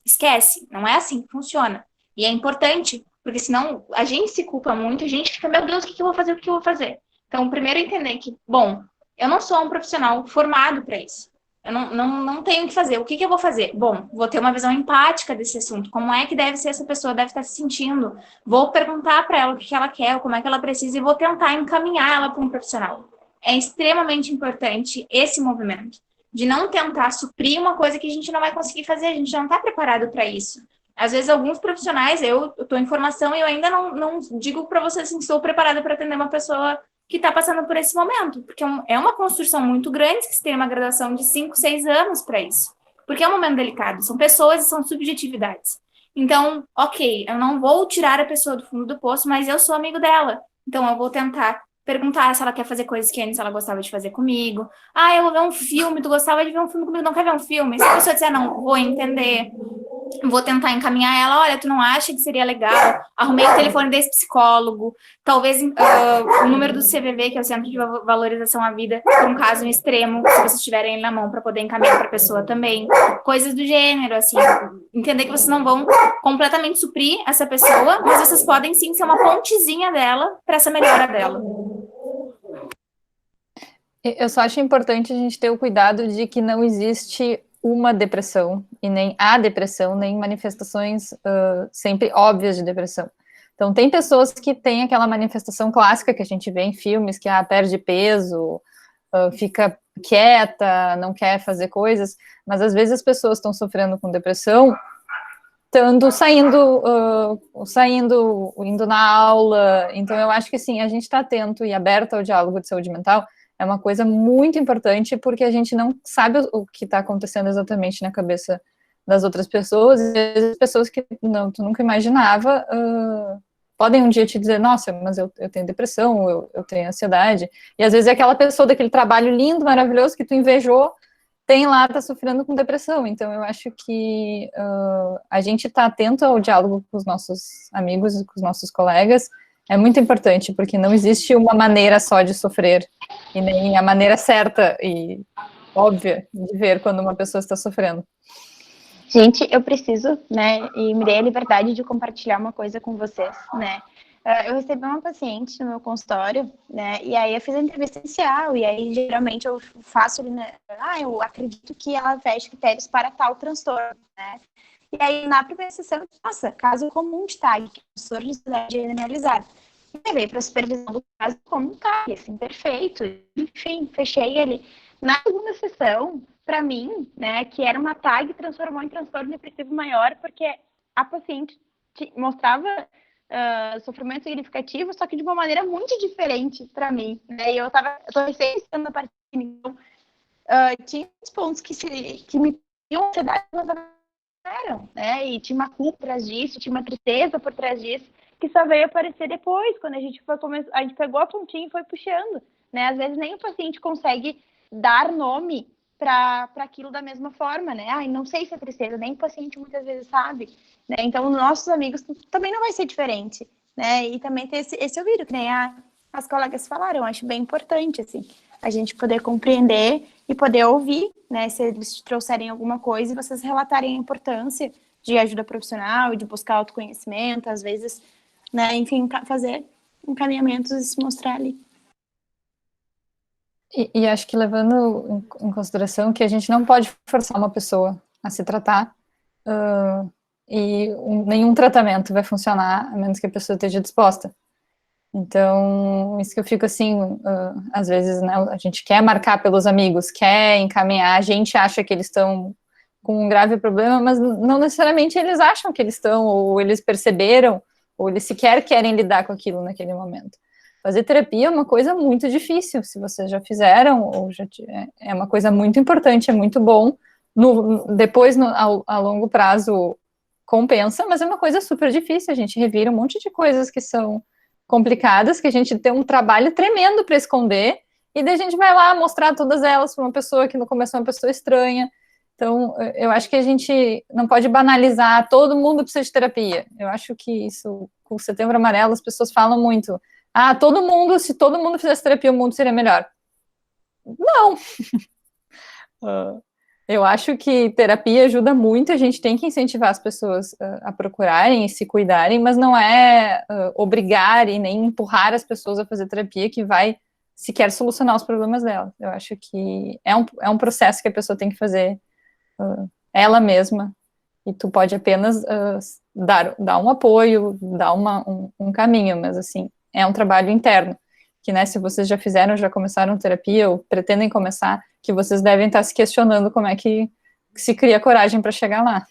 Esquece, não é assim que funciona. E é importante, porque senão a gente se culpa muito, a gente fica, meu Deus, o que eu vou fazer, o que eu vou fazer? Então, primeiro entender que, bom, eu não sou um profissional formado para isso. Eu não tenho o que fazer. O que eu vou fazer? Bom, vou ter uma visão empática desse assunto. Como é que deve ser essa pessoa, deve estar se sentindo? Vou perguntar para ela o que ela quer, como é que ela precisa, e vou tentar encaminhar ela para um profissional. É extremamente importante esse movimento, de não tentar suprir uma coisa que a gente não vai conseguir fazer, a gente não está preparado para isso. Às vezes, alguns profissionais, eu estou em formação e eu ainda não digo para vocês assim, estou preparada para atender uma pessoa que está passando por esse momento, porque é uma construção muito grande que se tem uma graduação de 5, 6 anos para isso, porque é um momento delicado, são pessoas e são subjetividades. Então, ok, eu não vou tirar a pessoa do fundo do poço, mas eu sou amigo dela, então eu vou tentar perguntar se ela quer fazer coisas que antes ela gostava de fazer comigo. Ah, eu vou ver um filme, tu gostava de ver um filme comigo, não quer ver um filme? Se a pessoa disser não, vou entender, vou tentar encaminhar ela, olha, tu não acha que seria legal? Arrumei o telefone desse psicólogo, talvez o número do CVV, que é o Centro de Valorização à Vida, por um caso extremo, se vocês tiverem ele na mão, para poder encaminhar para a pessoa também. Coisas do gênero, assim, entender que vocês não vão completamente suprir essa pessoa, mas vocês podem sim ser uma pontezinha dela para essa melhora dela. Eu só acho importante a gente ter o cuidado de que não existe uma depressão, e nem a depressão, nem manifestações sempre óbvias de depressão. Então, tem pessoas que têm aquela manifestação clássica que a gente vê em filmes, que perde peso, fica quieta, não quer fazer coisas, mas às vezes as pessoas estão sofrendo com depressão, indo na aula. Então, eu acho que sim, a gente está atento e aberto ao diálogo de saúde mental é uma coisa muito importante, porque a gente não sabe o que está acontecendo exatamente na cabeça das outras pessoas, e às vezes pessoas que tu nunca imaginava podem um dia te dizer, nossa, mas eu tenho depressão, eu tenho ansiedade, e às vezes é aquela pessoa daquele trabalho lindo, maravilhoso, que tu invejou, tá sofrendo com depressão. Então eu acho que a gente tá atento ao diálogo com os nossos amigos e com os nossos colegas, é muito importante, porque não existe uma maneira só de sofrer, e nem a maneira certa e óbvia de ver quando uma pessoa está sofrendo. Gente, eu preciso, né, e me dei a liberdade de compartilhar uma coisa com vocês, né. Eu recebi uma paciente no meu consultório, né, e aí eu fiz a entrevista inicial, e aí geralmente eu faço, né, eu acredito que ela feche critérios para tal transtorno, né. E aí, na primeira sessão, nossa, caso comum de TAG, que é transtorno de ansiedade generalizada. E levei para a supervisão do caso como um TAG, assim, perfeito. Enfim, fechei ele. Na segunda sessão, para mim, né, que era uma TAG, transformou em transtorno depressivo maior, porque a paciente mostrava sofrimento significativo, só que de uma maneira muito diferente para mim, né? E eu tô recém estando a parte então, tinha uns pontos que me tinham ansiedade, mas não eram, né? E tinha uma culpa por trás disso, tinha uma tristeza por trás disso, que só veio aparecer depois, quando a gente a gente pegou a pontinha e foi puxando, né? Às vezes nem o paciente consegue dar nome para aquilo da mesma forma, né? Ai, não sei se é tristeza, nem o paciente muitas vezes sabe, né? Então, nossos amigos também não vai ser diferente, né? E também ter esse ouvido, que nem as colegas falaram, acho bem importante, assim, a gente poder compreender e poder ouvir, né? Se eles te trouxerem alguma coisa e vocês relatarem a importância de ajuda profissional, de buscar autoconhecimento, às vezes, né? Enfim, fazer encaminhamentos e se mostrar ali. E acho que levando em consideração que a gente não pode forçar uma pessoa a se tratar, e nenhum tratamento vai funcionar a menos que a pessoa esteja disposta. Então, isso que eu fico assim, às vezes, né, a gente quer marcar pelos amigos, quer encaminhar, a gente acha que eles estão com um grave problema, mas não necessariamente eles acham que eles estão, ou eles perceberam, ou eles sequer querem lidar com aquilo naquele momento. Fazer terapia é uma coisa muito difícil, se vocês já fizeram, ou é uma coisa muito importante, é muito bom. Depois, a longo prazo, compensa, mas é uma coisa super difícil, a gente revira um monte de coisas que são complicadas, que a gente tem um trabalho tremendo para esconder, e daí a gente vai lá mostrar todas elas para uma pessoa que no começo é uma pessoa estranha. Então, eu acho que a gente não pode banalizar, todo mundo precisa de terapia. Eu acho que isso, com o Setembro Amarelo, as pessoas falam muito, se todo mundo fizesse terapia, o mundo seria melhor. Não! Eu acho que terapia ajuda muito, a gente tem que incentivar as pessoas a procurarem e se cuidarem, mas não é obrigar e nem empurrar as pessoas a fazer terapia que vai sequer solucionar os problemas delas. Eu acho que é um processo que a pessoa tem que fazer ela mesma, e tu pode apenas dar um apoio, dar um caminho, mas assim, é um trabalho interno, que, né, se vocês já fizeram, já começaram terapia, ou pretendem começar, que vocês devem estar se questionando como é que se cria coragem para chegar lá.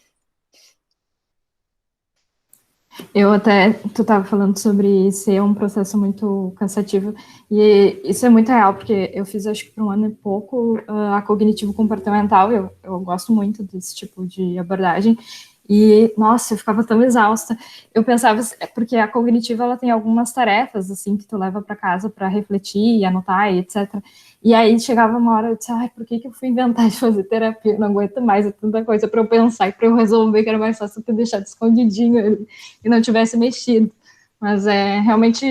Tu estava falando sobre ser um processo muito cansativo, e isso é muito real, porque eu fiz, acho que por 1 ano e pouco, a cognitivo-comportamental, eu gosto muito desse tipo de abordagem, e, nossa, eu ficava tão exausta. Eu pensava, porque a cognitiva, ela tem algumas tarefas, assim, que tu leva para casa para refletir e anotar e etc. E aí chegava uma hora, eu disse, ai, por que eu fui inventar de fazer terapia? Eu não aguento mais, é tanta coisa para eu pensar e para eu resolver, que era mais fácil ter deixado escondidinho e não tivesse mexido. Mas realmente,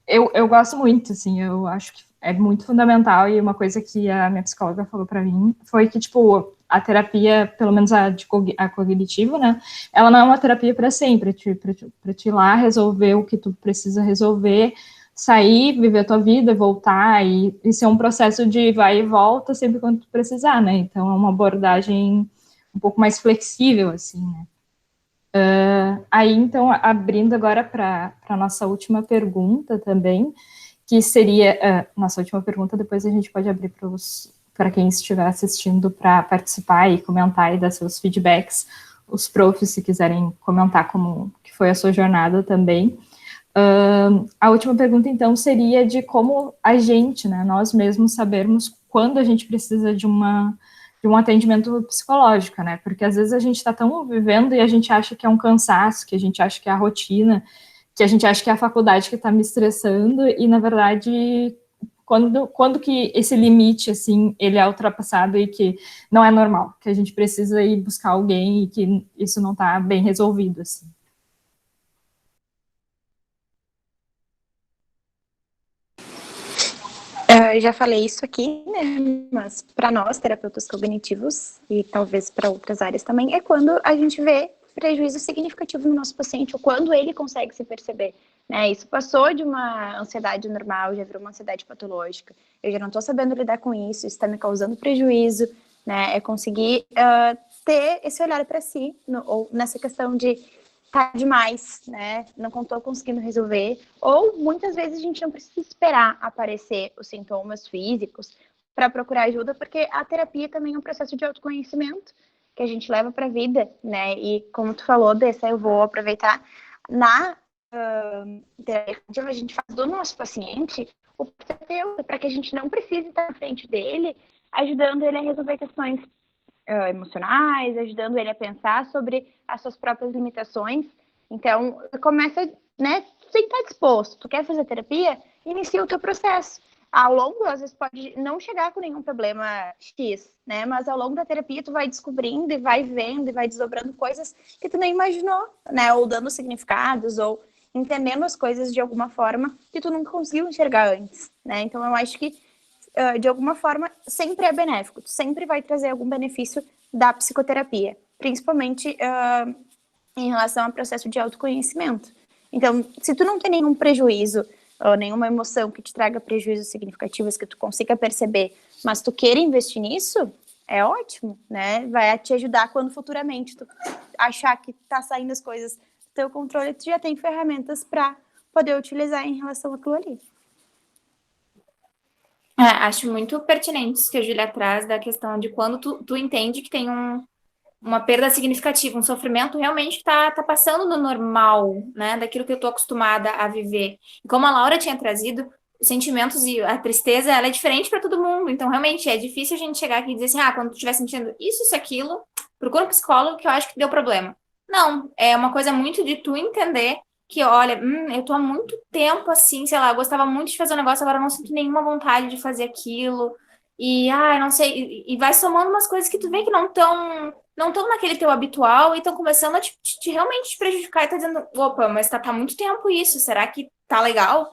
eu gosto muito, assim, eu acho que é muito fundamental, e uma coisa que a minha psicóloga falou para mim foi que, tipo, a terapia, pelo menos a cognitiva, né, ela não é uma terapia para sempre, para te ir lá resolver o que tu precisa resolver, sair, viver a tua vida, voltar, e ser um processo de vai e volta sempre quando tu precisar, né, então é uma abordagem um pouco mais flexível, assim, né. Aí, então, abrindo agora para a nossa última pergunta também, que seria, nossa última pergunta, depois a gente pode abrir para quem estiver assistindo para participar e comentar e dar seus feedbacks, os profs, se quiserem comentar como que foi a sua jornada também. A última pergunta, então, seria de como a gente, né, nós mesmos sabermos quando a gente precisa de um atendimento psicológico, né, porque às vezes a gente está tão vivendo e a gente acha que é um cansaço, que a gente acha que é a rotina, que a gente acha que é a faculdade que está me estressando, e na verdade, quando que esse limite, assim, ele é ultrapassado e que não é normal, que a gente precisa ir buscar alguém e que isso não está bem resolvido, assim. Eu já falei isso aqui, né? Mas para nós, terapeutas cognitivos, e talvez para outras áreas também, é quando a gente vê prejuízo significativo no nosso paciente, ou quando ele consegue se perceber, né? Isso passou de uma ansiedade normal, já virou uma ansiedade patológica. Eu já não estou sabendo lidar com isso está me causando prejuízo, né? É conseguir ter esse olhar para si, ou nessa questão de tá demais, né? Não estou conseguindo resolver. Ou muitas vezes a gente não precisa esperar aparecer os sintomas físicos para procurar ajuda, porque a terapia também é um processo de autoconhecimento. que a gente leva para a vida, né? E como tu falou, Dessa, eu vou aproveitar. Na terapia, a gente faz do nosso paciente o terapeuta, para que a gente não precise estar na frente dele, ajudando ele a resolver questões emocionais, ajudando ele a pensar sobre as suas próprias limitações. Então, começa, né, sem estar disposto. Tu quer fazer terapia? Inicia o teu processo. Ao longo, às vezes, pode não chegar com nenhum problema X, né? Mas ao longo da terapia, tu vai descobrindo e vai vendo e vai desdobrando coisas que tu nem imaginou, né? Ou dando significados, ou entendendo as coisas de alguma forma que tu não conseguiu enxergar antes, né? Então, eu acho que, de alguma forma, sempre é benéfico. Tu sempre vai trazer algum benefício da psicoterapia, principalmente em relação ao processo de autoconhecimento. Então, se tu não tem nenhum prejuízo ou nenhuma emoção que te traga prejuízos significativos que tu consiga perceber, mas tu queira investir nisso, é ótimo, né? Vai te ajudar quando futuramente tu achar que tá saindo as coisas do teu controle, tu já tem ferramentas para poder utilizar em relação àquilo ali. Acho muito pertinente isso que a Júlia traz da questão de quando tu entende que tem uma perda significativa, um sofrimento realmente que tá passando no normal, né, daquilo que eu tô acostumada a viver. E como a Laura tinha trazido, os sentimentos e a tristeza, ela é diferente para todo mundo, então realmente é difícil a gente chegar aqui e dizer assim, quando tu estiver sentindo isso, aquilo, procura um psicólogo que eu acho que deu problema. Não, é uma coisa muito de tu entender que, olha, eu tô há muito tempo assim, sei lá, eu gostava muito de fazer um negócio, agora eu não sinto nenhuma vontade de fazer aquilo, e, não sei, e vai somando umas coisas que tu vê que não estão naquele teu habitual e estão começando a realmente te prejudicar e tá dizendo, opa, mas tá muito tempo isso, será que tá legal?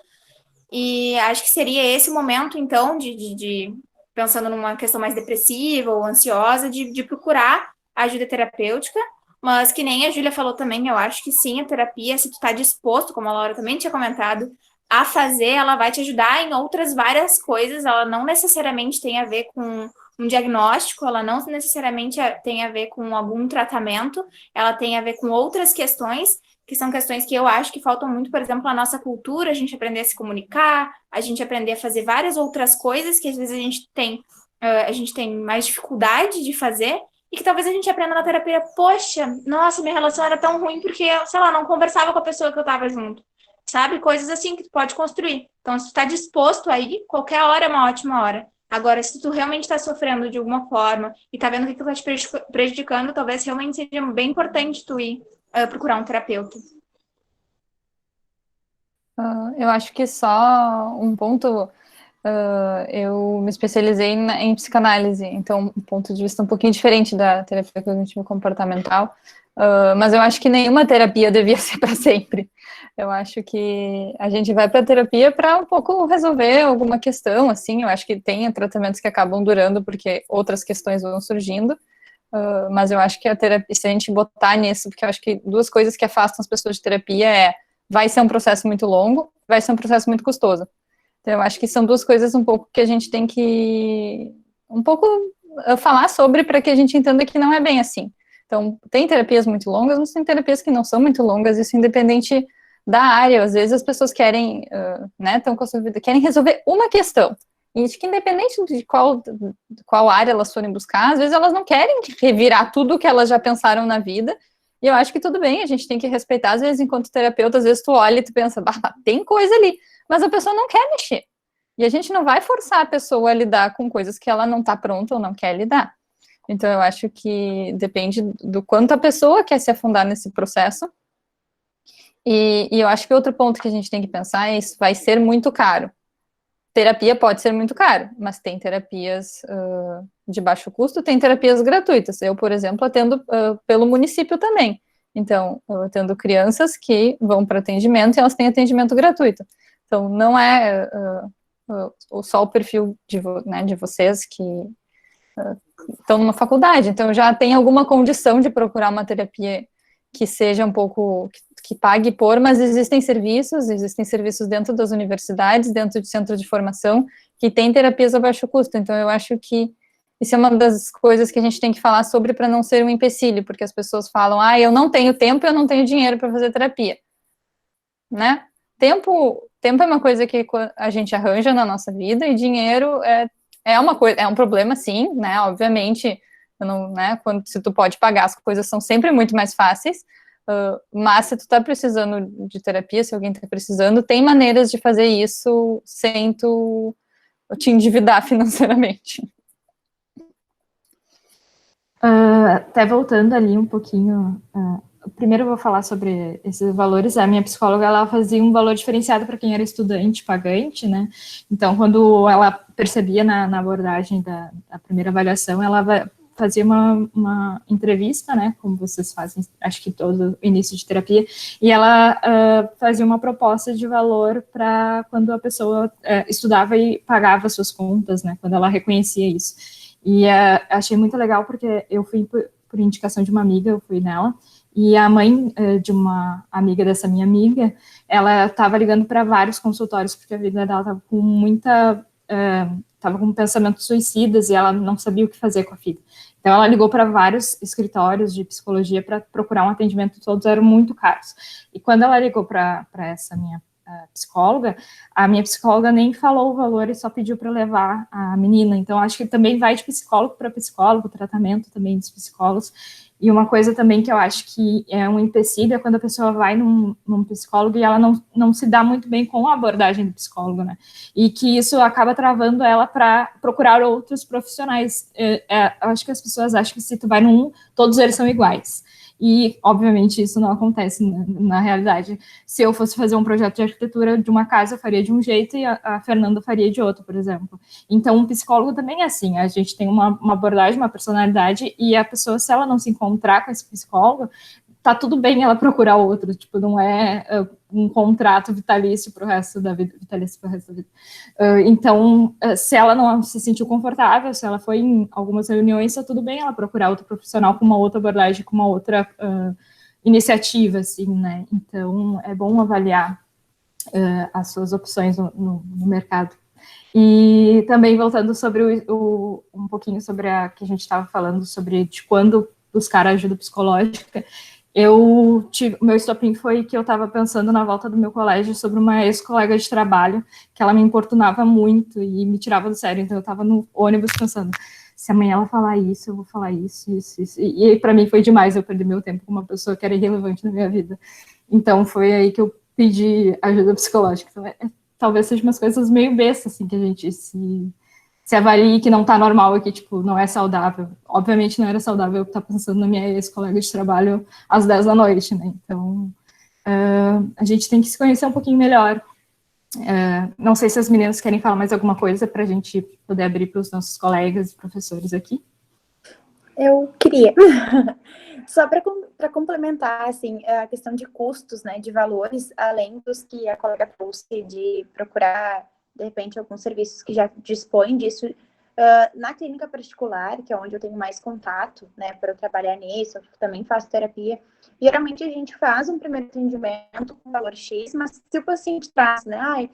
E acho que seria esse o momento, então, de pensando numa questão mais depressiva ou ansiosa, de procurar ajuda terapêutica, mas que nem a Júlia falou também, eu acho que sim, a terapia, se tu tá disposto, como a Laura também tinha comentado, a fazer, ela vai te ajudar em outras várias coisas, ela não necessariamente tem a ver com um diagnóstico, ela não necessariamente tem a ver com algum tratamento, ela tem a ver com outras questões, que são questões que eu acho que faltam muito, por exemplo, na nossa cultura, a gente aprender a se comunicar, a gente aprender a fazer várias outras coisas que às vezes a gente tem mais dificuldade de fazer, e que talvez a gente aprenda na terapia, poxa, nossa, minha relação era tão ruim porque eu, sei lá, não conversava com a pessoa que eu tava junto, sabe? Coisas assim que tu pode construir. Então, se tu tá disposto aí, qualquer hora é uma ótima hora. Agora, se tu realmente está sofrendo de alguma forma e tá vendo que aquilo tá te prejudicando, talvez realmente seja bem importante tu ir procurar um terapeuta. Eu acho que só um ponto, eu me especializei em psicanálise, então um ponto de vista um pouquinho diferente da terapia cognitivo-comportamental, mas eu acho que nenhuma terapia devia ser para sempre. Eu acho que a gente vai para a terapia para um pouco resolver alguma questão, assim, eu acho que tem tratamentos que acabam durando porque outras questões vão surgindo, mas eu acho que a terapia, se a gente botar nisso, porque eu acho que duas coisas que afastam as pessoas de terapia vai ser um processo muito longo, vai ser um processo muito custoso. Então, eu acho que são duas coisas um pouco que a gente tem que falar sobre para que a gente entenda que não é bem assim. Então, tem terapias muito longas, mas tem terapias que não são muito longas, isso independente da área. Às vezes as pessoas querem, estão com a sua vida, querem resolver uma questão. E acho que independente de qual área elas forem buscar, às vezes elas não querem revirar tudo o que elas já pensaram na vida. E eu acho que tudo bem, a gente tem que respeitar, às vezes, enquanto terapeuta, às vezes tu olha e tu pensa, tem coisa ali, mas a pessoa não quer mexer. E a gente não vai forçar a pessoa a lidar com coisas que ela não está pronta ou não quer lidar. Então, eu acho que depende do quanto a pessoa quer se afundar nesse processo. E eu acho que outro ponto que a gente tem que pensar é isso, vai ser muito caro. Terapia pode ser muito caro, mas tem terapias de baixo custo, tem terapias gratuitas. Eu, por exemplo, atendo pelo município também. Então, eu atendo crianças que vão para atendimento e elas têm atendimento gratuito. Então, não é só o perfil de vocês que estão numa faculdade. Então, já tem alguma condição de procurar uma terapia que seja um pouco, que pague por, mas existem serviços dentro das universidades, dentro de centros de formação, que tem terapias a baixo custo. Então, eu acho que isso é uma das coisas que a gente tem que falar sobre para não ser um empecilho, porque as pessoas falam, eu não tenho tempo, eu não tenho dinheiro para fazer terapia, né? Tempo é uma coisa que a gente arranja na nossa vida, e dinheiro é uma coisa, é um problema, sim, né? Obviamente, eu não, né, se tu pode pagar, as coisas são sempre muito mais fáceis, mas se tu tá precisando de terapia, se alguém tá precisando, tem maneiras de fazer isso sem tu te endividar financeiramente. Até voltando ali um pouquinho, primeiro eu vou falar sobre esses valores. A minha psicóloga, ela fazia um valor diferenciado para quem era estudante pagante, né? Então, quando ela percebia na abordagem da primeira avaliação, ela fazia uma entrevista, né? Como vocês fazem, acho que todo início de terapia, e ela fazia uma proposta de valor para quando a pessoa estudava e pagava suas contas, né? Quando ela reconhecia isso. E achei muito legal porque eu fui por indicação de uma amiga, eu fui nela, e a mãe de uma amiga dessa minha amiga, ela estava ligando para vários consultórios, porque a vida dela estava com estava com pensamentos suicidas e ela não sabia o que fazer com a filha. Então ela ligou para vários escritórios de psicologia para procurar um atendimento, todos eram muito caros. E quando ela ligou para essa minha psicóloga, a minha psicóloga nem falou o valor e só pediu para levar a menina. Então, acho que também vai de psicólogo para psicólogo, tratamento também dos psicólogos. E uma coisa também que eu acho que é um empecilho é quando a pessoa vai num psicólogo e ela não se dá muito bem com a abordagem do psicólogo, né? E que isso acaba travando ela para procurar outros profissionais. Eu acho que as pessoas acham que se tu vai num, todos eles são iguais. E, obviamente, isso não acontece na realidade. Se eu fosse fazer um projeto de arquitetura de uma casa, eu faria de um jeito e a Fernanda faria de outro, por exemplo. Então, um psicólogo também é assim. A gente tem uma abordagem, uma personalidade, e a pessoa, se ela não se encontrar com esse psicólogo, tá tudo bem ela procurar outro, tipo, não é um contrato vitalício para o resto da vida, então, se ela não se sentiu confortável, se ela foi em algumas reuniões, tá tudo bem ela procurar outro profissional com uma outra abordagem, com uma outra iniciativa, assim, né? Então, é bom avaliar as suas opções no mercado. E também voltando sobre um pouquinho sobre a que a gente estava falando sobre de quando buscar ajuda psicológica, o meu estopim foi que eu estava pensando na volta do meu colégio sobre uma ex-colega de trabalho, que ela me importunava muito e me tirava do sério, então eu estava no ônibus pensando, se amanhã ela falar isso, eu vou falar isso. E para mim foi demais, eu perdi meu tempo com uma pessoa que era irrelevante na minha vida. Então foi aí que eu pedi ajuda psicológica. Então, talvez seja umas coisas meio bestas, assim, que a gente se avalie que não tá normal e que, tipo, não é saudável. Obviamente não era saudável eu estar pensando na minha ex-colega de trabalho às 10 da noite, né? Então, a gente tem que se conhecer um pouquinho melhor. Não sei se as meninas querem falar mais alguma coisa para a gente poder abrir para os nossos colegas e professores aqui. Eu queria. Só para complementar, assim, a questão de custos, né, de valores, além dos que a colega trouxe de procurar, de repente, alguns serviços que já dispõem disso, na clínica particular, que é onde eu tenho mais contato, né, para eu trabalhar nisso, eu também faço terapia, geralmente a gente faz um primeiro atendimento com valor X, mas se o paciente traz, né,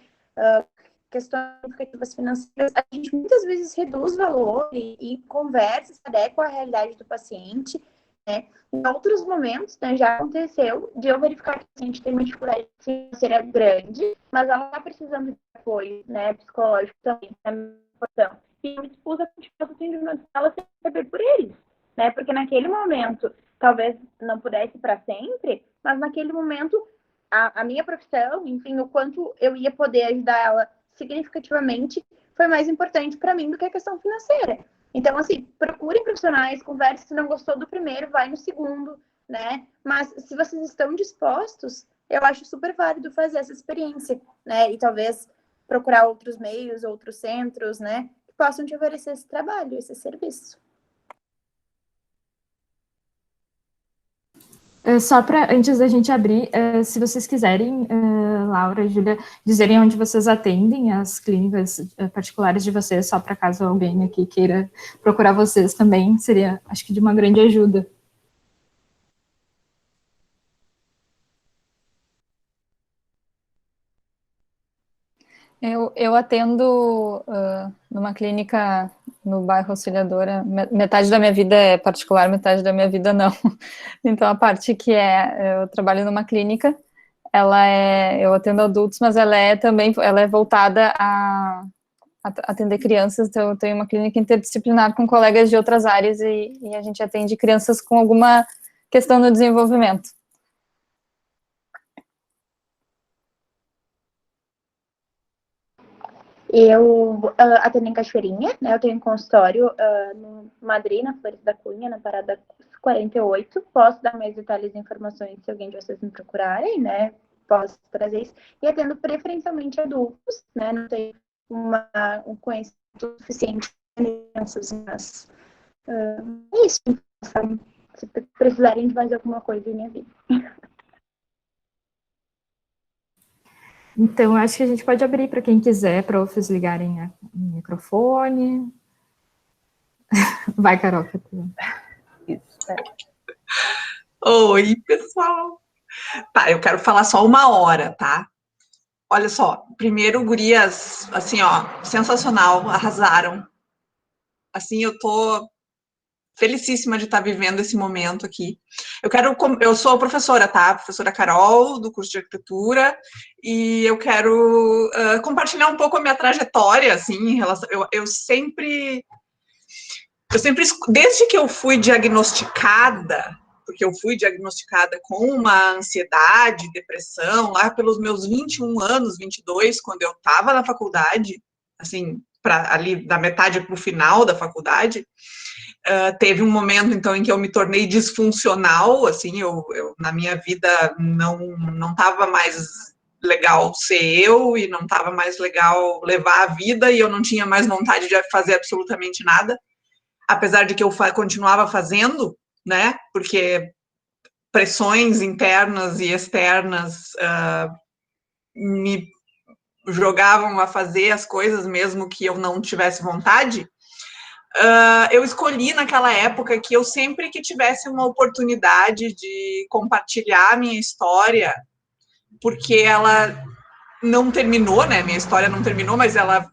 questões financeiras, a gente muitas vezes reduz o valor e conversa, se adequa à realidade do paciente, né? Em outros momentos, né, já aconteceu de eu verificar que o paciente tem uma dificuldade financeira grande, mas ela está precisando de apoio, né, psicológico também, na minha situação. E eu me dispus a continuar o atendimento dela sem saber por eles, né? Porque naquele momento, talvez não pudesse para sempre, mas naquele momento, a minha profissão, enfim, o quanto eu ia poder ajudar ela significativamente, foi mais importante para mim do que a questão financeira. Então, assim, procurem profissionais, converse, se não gostou do primeiro, vai no segundo, né? Mas se vocês estão dispostos, eu acho super válido fazer essa experiência, né? E talvez procurar outros meios, outros centros, né? Que possam te oferecer esse trabalho, esse serviço. Só para, antes da gente abrir, se vocês quiserem, Laura e Júlia, dizerem onde vocês atendem as clínicas particulares de vocês, só para caso alguém aqui queira procurar vocês também, seria, acho que, de uma grande ajuda. Eu atendo numa clínica no bairro Auxiliadora. Metade da minha vida é particular, metade da minha vida não. Então, a parte que eu trabalho numa clínica, eu atendo adultos, mas ela é voltada a atender crianças, então eu tenho uma clínica interdisciplinar com colegas de outras áreas e a gente atende crianças com alguma questão no desenvolvimento. Eu atendo em Cachoeirinha, né? Eu tenho um consultório no Madrid, na Flores da Cunha, na Parada 48. Posso dar mais detalhes e informações se alguém de vocês me procurarem, né? Posso trazer isso. E atendo preferencialmente adultos, né? Não tenho um conhecimento suficiente de crianças, mas é isso. Se precisarem de mais alguma coisa em minha vida. Então, acho que a gente pode abrir para quem quiser, para vocês ligarem o microfone. Vai, Carol. Isso, Oi, pessoal. Tá, eu quero falar só 1 hora, tá? Olha só, primeiro, gurias, assim, ó, sensacional, arrasaram. Assim, eu tô felicíssima de estar vivendo esse momento aqui. Eu sou professora, tá? Professora Carol, do curso de arquitetura, e eu quero compartilhar um pouco a minha trajetória, assim, em relação... Eu sempre, desde que eu fui diagnosticada, porque eu fui diagnosticada com uma ansiedade, depressão, lá pelos meus 21 anos, 22, quando eu estava na faculdade, assim, ali da metade para o final da faculdade, teve um momento, então, em que eu me tornei disfuncional, assim, eu na minha vida não estava mais legal ser eu, e não estava mais legal levar a vida, e eu não tinha mais vontade de fazer absolutamente nada, apesar de que eu continuava fazendo, né, porque pressões internas e externas me jogavam a fazer as coisas mesmo que eu não tivesse vontade. Eu escolhi naquela época que eu sempre que tivesse uma oportunidade de compartilhar a minha história, porque ela não terminou, né, minha história não terminou, mas ela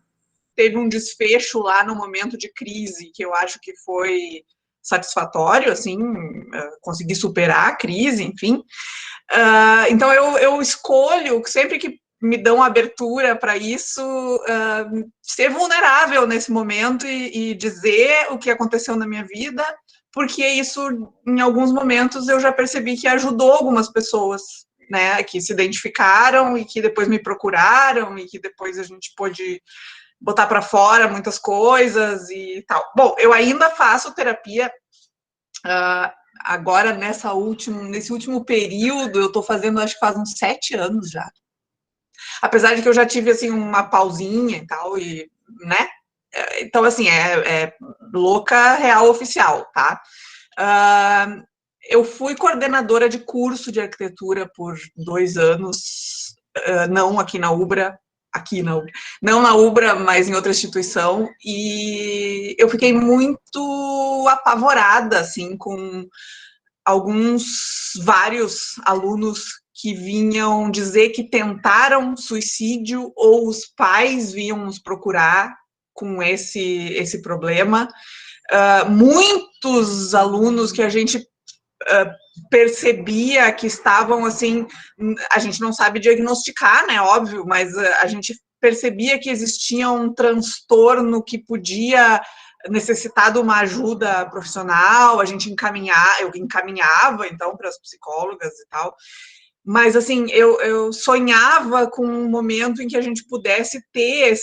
teve um desfecho lá no momento de crise, que eu acho que foi satisfatório, assim, consegui superar a crise, enfim. Então, eu escolho, sempre que me dão abertura para isso, ser vulnerável nesse momento e dizer o que aconteceu na minha vida, porque isso, em alguns momentos, eu já percebi que ajudou algumas pessoas, né, que se identificaram e que depois me procuraram e que depois a gente pôde botar para fora muitas coisas e tal. Bom, eu ainda faço terapia, agora nesse último período, eu estou fazendo, acho que faz uns 7 anos já. Apesar de que eu já tive, assim, uma pausinha e tal, e, né? Então, assim, é louca real oficial, tá? Eu fui coordenadora de curso de arquitetura por 2 anos, não aqui na UBRA, não na UBRA, mas em outra instituição, e eu fiquei muito apavorada, assim, com vários alunos que vinham dizer que tentaram suicídio ou os pais vinham nos procurar com esse problema. Muitos alunos que a gente percebia que estavam, assim, a gente não sabe diagnosticar, né, óbvio, mas a gente percebia que existia um transtorno que podia necessitar de uma ajuda profissional, eu encaminhava, então, para as psicólogas e tal, mas, assim, eu sonhava com um momento em que a gente pudesse ter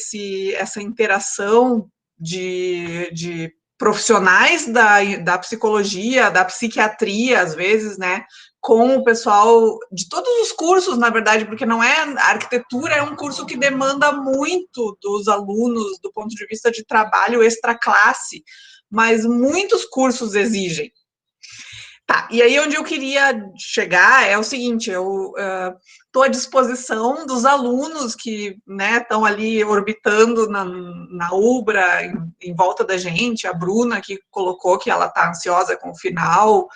essa interação de profissionais da psicologia, da psiquiatria, às vezes, né, com o pessoal de todos os cursos, na verdade, porque não é, a arquitetura é um curso que demanda muito dos alunos do ponto de vista de trabalho extra classe, mas muitos cursos exigem. Tá, e aí onde eu queria chegar é o seguinte, eu estou à disposição dos alunos que, né, estão ali orbitando na UBRA, em volta da gente, a Bruna que colocou que ela está ansiosa com o final.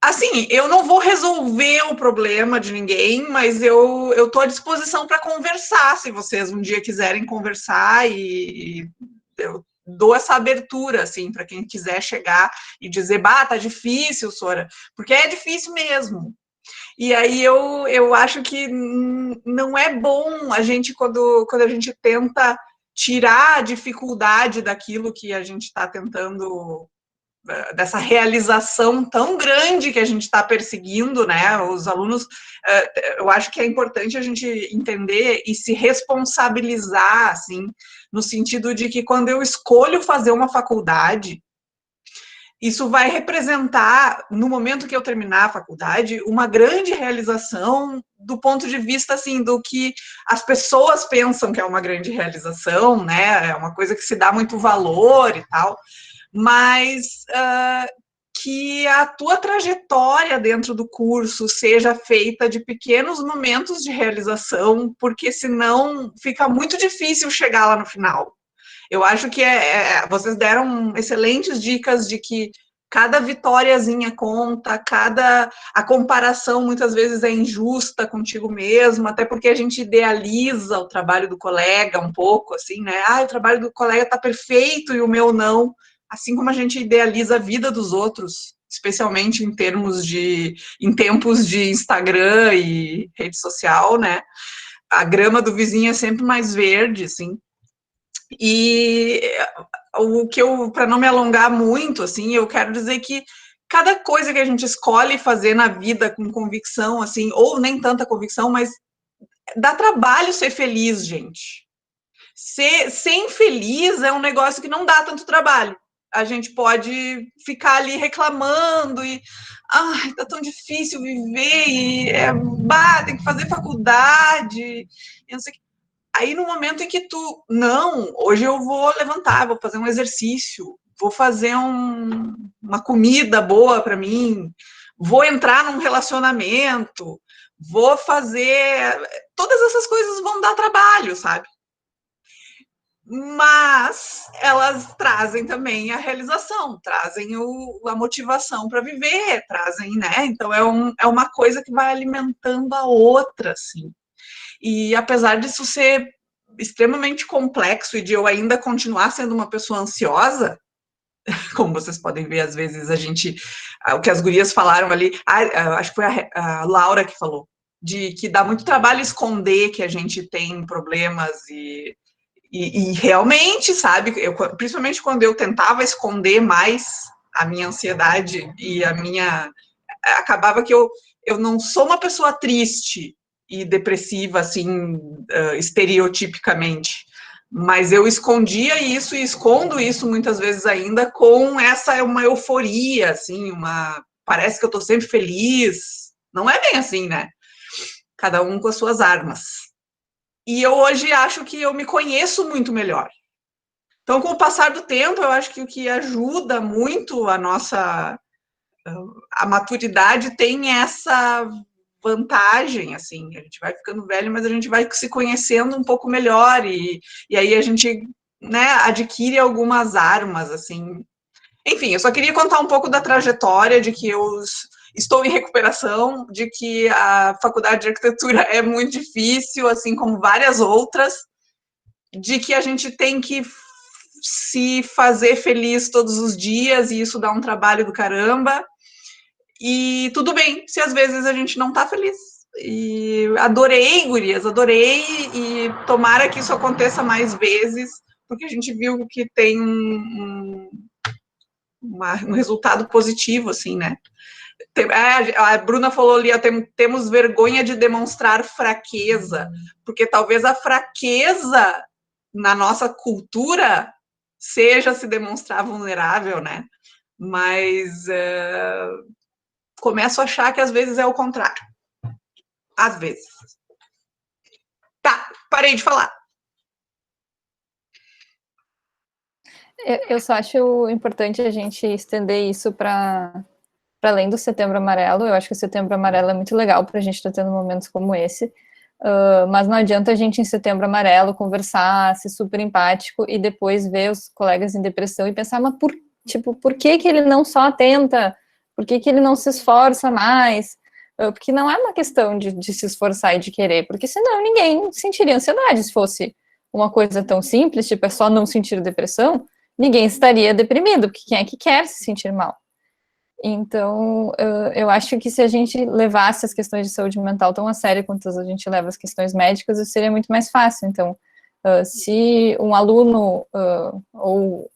Assim, eu não vou resolver o problema de ninguém, mas eu estou à disposição para conversar, se vocês um dia quiserem conversar, e eu dou essa abertura, assim, para quem quiser chegar e dizer, bah, tá difícil, Sora, porque é difícil mesmo. E aí eu acho que não é bom a gente, quando a gente tenta tirar a dificuldade daquilo que a gente está tentando, dessa realização tão grande que a gente está perseguindo, né? Os alunos, eu acho que é importante a gente entender e se responsabilizar, assim, no sentido de que quando eu escolho fazer uma faculdade, isso vai representar, no momento que eu terminar a faculdade, uma grande realização do ponto de vista, assim, do que as pessoas pensam que é uma grande realização, né? É uma coisa que se dá muito valor e tal, mas que a tua trajetória dentro do curso seja feita de pequenos momentos de realização, porque senão fica muito difícil chegar lá no final. Eu acho que vocês deram excelentes dicas de que cada vitóriazinha conta, a comparação muitas vezes é injusta contigo mesmo, até porque a gente idealiza o trabalho do colega um pouco, assim, né? O trabalho do colega tá perfeito e o meu não. Assim como a gente idealiza a vida dos outros, especialmente em tempos de Instagram e rede social, né? A grama do vizinho é sempre mais verde, assim. E o que para não me alongar muito, assim, eu quero dizer que cada coisa que a gente escolhe fazer na vida com convicção, assim, ou nem tanta convicção, mas dá trabalho ser feliz, gente. Ser infeliz é um negócio que não dá tanto trabalho. A gente pode ficar ali reclamando e tá tão difícil viver e tem que fazer faculdade, e não sei o que. Aí no momento em que hoje eu vou levantar, vou fazer um exercício, vou fazer uma comida boa para mim, vou entrar num relacionamento, vou fazer, todas essas coisas vão dar trabalho, sabe? Mas elas trazem também a realização, trazem a motivação para viver, trazem, né? Então é uma coisa que vai alimentando a outra, assim. E apesar disso ser extremamente complexo e de eu ainda continuar sendo uma pessoa ansiosa, como vocês podem ver, às vezes o que as gurias falaram ali, acho que foi a Laura que falou, de que dá muito trabalho esconder que a gente tem problemas e realmente, sabe, principalmente quando eu tentava esconder mais a minha ansiedade e acabava que eu não sou uma pessoa triste e depressiva, assim, estereotipicamente, mas eu escondia isso e escondo isso muitas vezes ainda com uma euforia, assim, parece que eu tô sempre feliz, não é bem assim, né? Cada um com as suas armas. E eu hoje acho que eu me conheço muito melhor. Então, com o passar do tempo, eu acho que o que ajuda muito a maturidade tem essa vantagem, assim, a gente vai ficando velho, mas a gente vai se conhecendo um pouco melhor e aí a gente, né, adquire algumas armas, assim. Enfim, eu só queria contar um pouco da trajetória, de que eu estou em recuperação, de que a faculdade de arquitetura é muito difícil, assim como várias outras, de que a gente tem que se fazer feliz todos os dias e isso dá um trabalho do caramba. E tudo bem se às vezes a gente não tá feliz. E adorei, gurias, adorei, e tomara que isso aconteça mais vezes, porque a gente viu que tem um resultado positivo, assim, né? A Bruna falou ali, temos vergonha de demonstrar fraqueza, porque talvez a fraqueza na nossa cultura seja se demonstrar vulnerável, né? Mas começo a achar que às vezes é o contrário. Às vezes. Tá, parei de falar. Eu só acho importante a gente estender isso para além do Setembro Amarelo. Eu acho que o Setembro Amarelo é muito legal para a gente estar tendo momentos como esse, mas não adianta a gente em Setembro Amarelo conversar, ser super empático e depois ver os colegas em depressão e pensar, mas por que ele não só tenta? Por que ele não se esforça mais? Porque não é uma questão de se esforçar e de querer, porque senão ninguém sentiria ansiedade. Se fosse uma coisa tão simples, tipo, é só não sentir depressão, ninguém estaria deprimido, porque quem é que quer se sentir mal? Então, eu acho que se a gente levasse as questões de saúde mental tão a sério quanto a gente leva as questões médicas, isso seria muito mais fácil. Então, Se um aluno, ou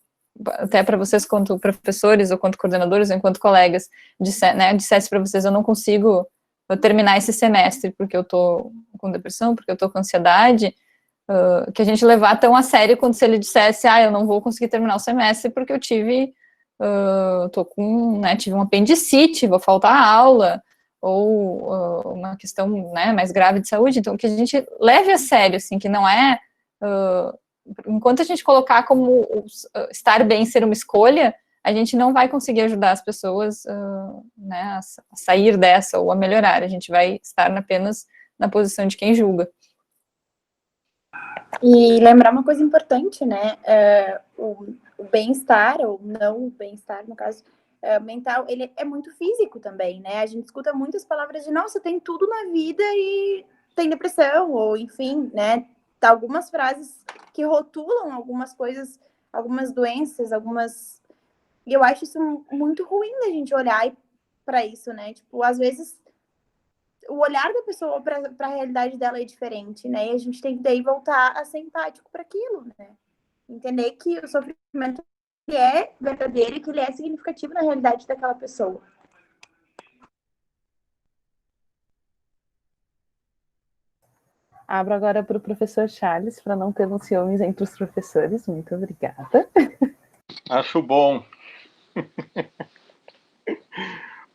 até para vocês quanto professores, ou quanto coordenadores, ou enquanto colegas, dissesse para vocês, eu não consigo terminar esse semestre porque eu tô com depressão, porque eu tô com ansiedade, que a gente levar tão a sério quanto se ele dissesse, eu não vou conseguir terminar o semestre porque eu tive tive um apendicite, vou faltar a aula, ou uma questão, né, mais grave de saúde. Então, que a gente leve a sério, assim, que não é, enquanto a gente colocar como estar bem ser uma escolha, a gente não vai conseguir ajudar as pessoas, né, a sair dessa ou a melhorar. A gente vai estar apenas na posição de quem julga. E lembrar uma coisa importante, né? O bem-estar, ou não o bem-estar, no caso, mental, ele é muito físico também, né? A gente escuta muitas palavras de, nossa, tem tudo na vida e tem depressão, ou enfim, né? Tá algumas frases que rotulam algumas coisas, algumas doenças, algumas... E eu acho isso muito ruim da gente olhar para isso, né? Tipo, às vezes o olhar da pessoa para a realidade dela é diferente, né? E a gente tem que daí voltar a ser empático para aquilo, né? Entender que o sofrimento ele é verdadeiro e que ele é significativo na realidade daquela pessoa. Abro agora para o professor Charles, para não ter ciúmes entre os professores. Muito obrigada. Acho bom.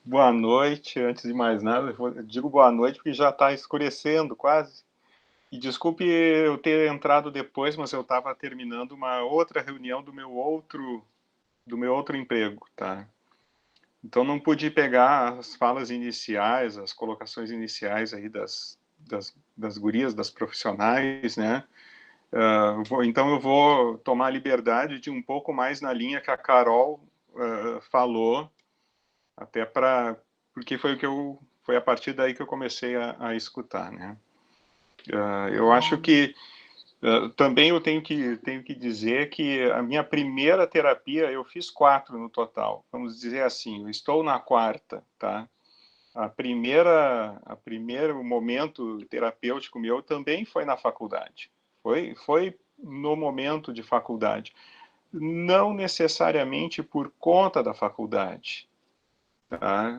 Boa noite. Antes de mais nada, eu digo boa noite porque já está escurecendo quase. E desculpe eu ter entrado depois, mas eu estava terminando uma outra reunião do meu outro emprego, tá? Então não pude pegar as falas iniciais, as colocações iniciais aí das gurias, das profissionais, né? Então eu vou tomar a liberdade de um pouco mais na linha que a Carol falou, até porque foi a partir daí que eu comecei a escutar, né? Eu acho que também eu tenho que dizer que a minha primeira terapia, eu fiz 4 no total, vamos dizer assim, eu estou na 4ª, tá? O primeiro momento terapêutico meu também foi na faculdade, foi no momento de faculdade, não necessariamente por conta da faculdade, tá?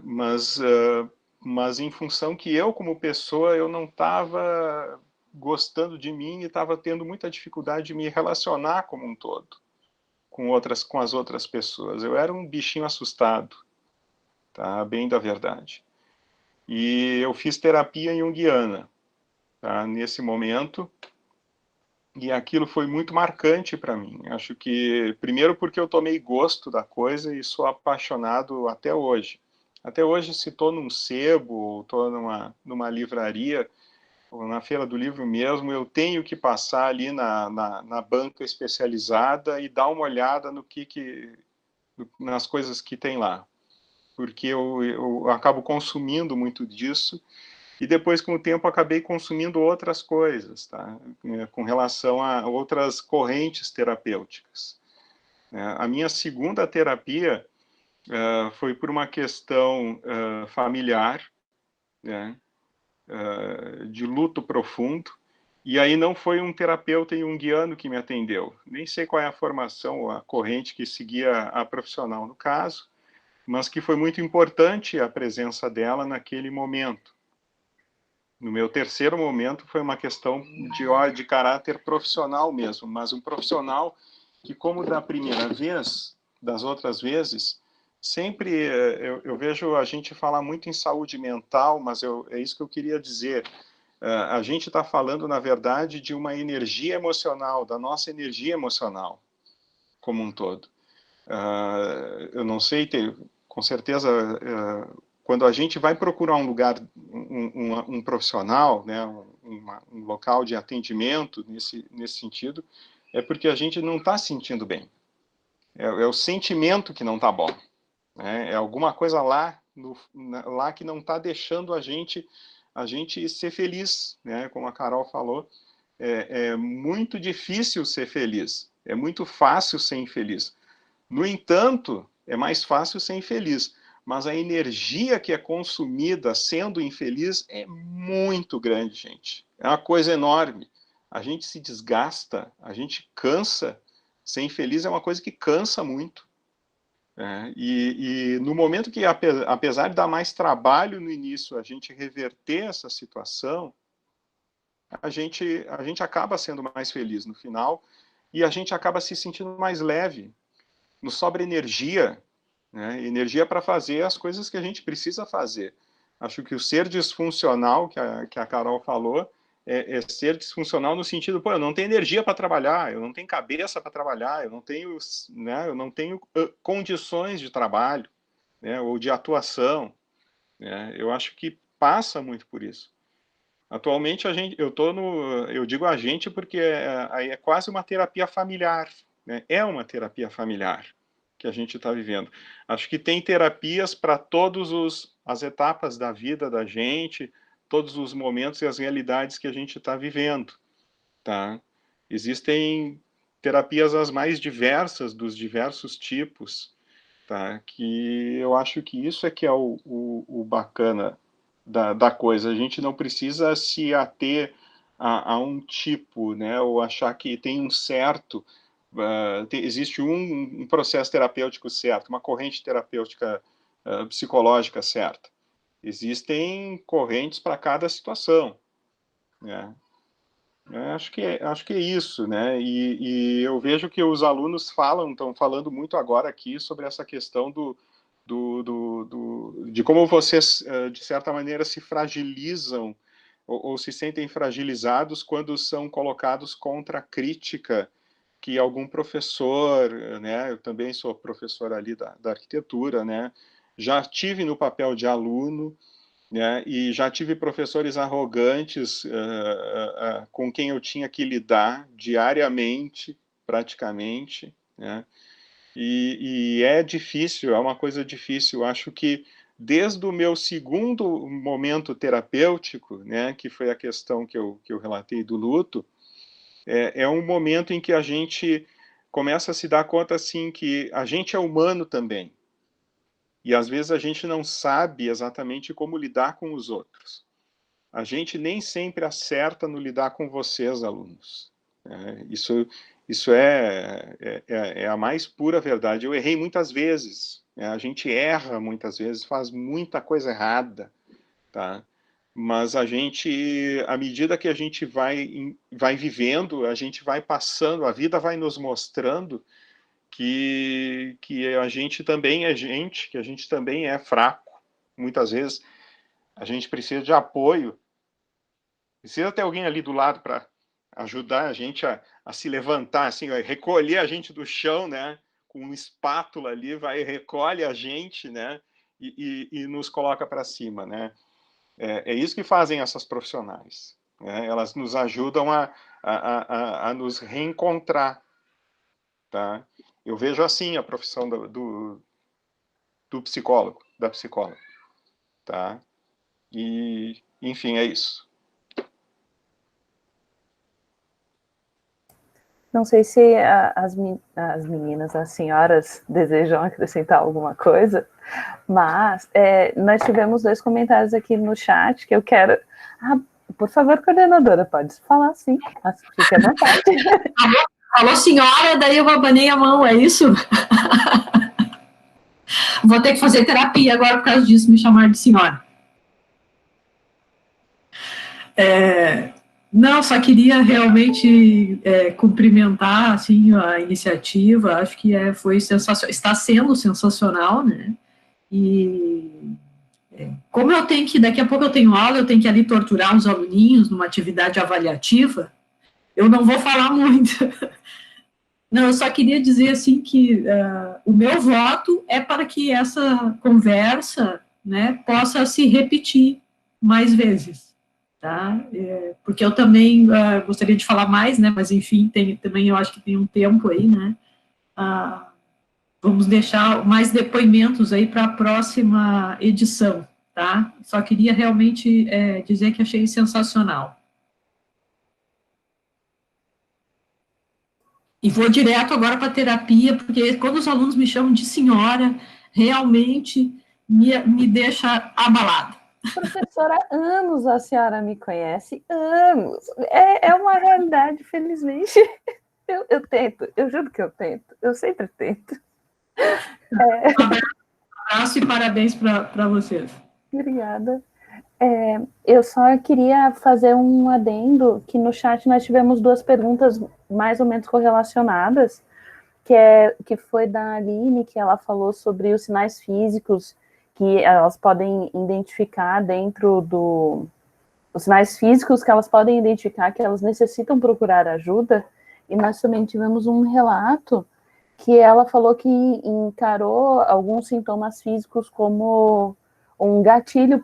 Mas em função que eu, como pessoa, eu não estava gostando de mim e estava tendo muita dificuldade de me relacionar como um todo com as outras pessoas. Eu era um bichinho assustado, tá? Bem da verdade. E eu fiz terapia junguiana, tá? Nesse momento, e aquilo foi muito marcante para mim. Acho que, primeiro porque eu tomei gosto da coisa e sou apaixonado até hoje. Até hoje, se estou num sebo, ou estou numa livraria, ou na feira do livro mesmo, eu tenho que passar ali na banca especializada e dar uma olhada nas coisas que tem lá. Porque eu acabo consumindo muito disso, e depois, com o tempo, acabei consumindo outras coisas, tá? Com relação a outras correntes terapêuticas. A minha segunda terapia foi por uma questão familiar, né? De luto profundo, e aí não foi um terapeuta junguiano que me atendeu. Nem sei qual é a formação, a corrente que seguia a profissional no caso, mas que foi muito importante a presença dela naquele momento. No meu terceiro momento foi uma questão de caráter profissional mesmo, mas um profissional que, como da primeira vez, das outras vezes, sempre eu vejo a gente falar muito em saúde mental, mas é isso que eu queria dizer. A gente está falando, na verdade, de uma energia emocional, da nossa energia emocional como um todo. Eu não sei, com certeza, quando a gente vai procurar um lugar, um profissional, né, um local de atendimento nesse sentido, é porque a gente não está se sentindo bem. É o sentimento que não está bom. Né? É alguma coisa lá que não está deixando a gente ser feliz. Né? Como a Carol falou, é muito difícil ser feliz. É muito fácil ser infeliz. No entanto, é mais fácil ser infeliz. Mas a energia que é consumida sendo infeliz é muito grande, gente. É uma coisa enorme. a gente se desgasta, a gente cansa. Ser infeliz é uma coisa que cansa muito. E no momento que, apesar de dar mais trabalho no início, a gente reverter essa situação, a gente acaba sendo mais feliz no final e a gente acaba se sentindo mais leve. Nos sobra energia, né? Energia para fazer as coisas que a gente precisa fazer. Acho que o ser disfuncional, que a Carol falou, é ser disfuncional no sentido, pô, eu não tenho energia para trabalhar, eu não tenho cabeça para trabalhar, eu não tenho condições de trabalho, né, ou de atuação. Né? Eu acho que passa muito por isso. Atualmente eu digo a gente porque é quase uma terapia familiar, né? É uma terapia familiar que a gente está vivendo. Acho que tem terapias para todas as etapas da vida da gente, todos os momentos e as realidades que a gente está vivendo, tá? Existem terapias as mais diversas, dos diversos tipos, tá? Que eu acho que isso é que é o bacana da coisa. A gente não precisa se ater a um tipo, né? Ou achar que tem um certo... existe um processo terapêutico certo, uma corrente terapêutica psicológica certa. Existem correntes para cada situação, né? Acho que é isso, né? E eu vejo que os alunos estão falando muito agora aqui sobre essa questão de como vocês, de certa maneira, se fragilizam ou se sentem fragilizados quando são colocados contra a crítica que algum professor, né? Eu também sou professor ali da arquitetura, né? Já tive no papel de aluno, né, e já tive professores arrogantes com quem eu tinha que lidar diariamente, praticamente, né, e é difícil, é uma coisa difícil. Acho que desde o meu segundo momento terapêutico, né, que foi a questão que eu relatei do luto, é um momento em que a gente começa a se dar conta assim, que a gente é humano também. E às vezes a gente não sabe exatamente como lidar com os outros. A gente nem sempre acerta no lidar com vocês, alunos. Isso é a mais pura verdade. Eu errei muitas vezes. A gente erra muitas vezes, faz muita coisa errada. Tá? Mas a gente, à medida que a gente vai vivendo, a gente vai passando, a vida vai nos mostrando que a gente também é gente, que a gente também é fraco. Muitas vezes a gente precisa de apoio, precisa ter alguém ali do lado para ajudar a gente a se levantar, assim, recolher a gente do chão, né? Com uma espátula ali, recolhe a gente, né? E nos coloca para cima, né? É isso que fazem essas profissionais, né? Elas nos ajudam a nos reencontrar, tá? Eu vejo assim a profissão do psicólogo, da psicóloga, tá? E, enfim, é isso. Não sei se as meninas, as senhoras, desejam acrescentar alguma coisa, mas nós tivemos 2 comentários aqui no chat que eu quero... por favor, coordenadora, pode falar sim, fique à vontade. Alô, senhora, daí eu abanei a mão, é isso? Vou ter que fazer terapia agora por causa disso, me chamar de senhora. Não, só queria realmente cumprimentar assim, a iniciativa, acho que foi sensacional, está sendo sensacional, né? E como eu tenho que, daqui a pouco eu tenho aula, eu tenho que ali torturar os aluninhos numa atividade avaliativa, eu não vou falar muito. Não, eu só queria dizer assim que o meu voto é para que essa conversa, né, possa se repetir mais vezes, tá? Porque eu também gostaria de falar mais, né, mas enfim, também eu acho que tem um tempo aí, né? Vamos deixar mais depoimentos aí para a próxima edição, tá? Só queria realmente dizer que achei sensacional. E vou direto agora para a terapia, porque quando os alunos me chamam de senhora, realmente me deixa abalada. professora há anos, a senhora me conhece, anos. É uma realidade, felizmente. Eu tento, eu juro que eu tento, eu sempre tento. Abraço e parabéns para vocês. Obrigada. Eu só queria fazer um adendo, que no chat nós tivemos 2 perguntas mais ou menos correlacionadas, que foi da Aline, que ela falou sobre os sinais físicos que elas podem identificar os sinais físicos que elas podem identificar que elas necessitam procurar ajuda, e nós também tivemos um relato que ela falou que encarou alguns sintomas físicos como um gatilho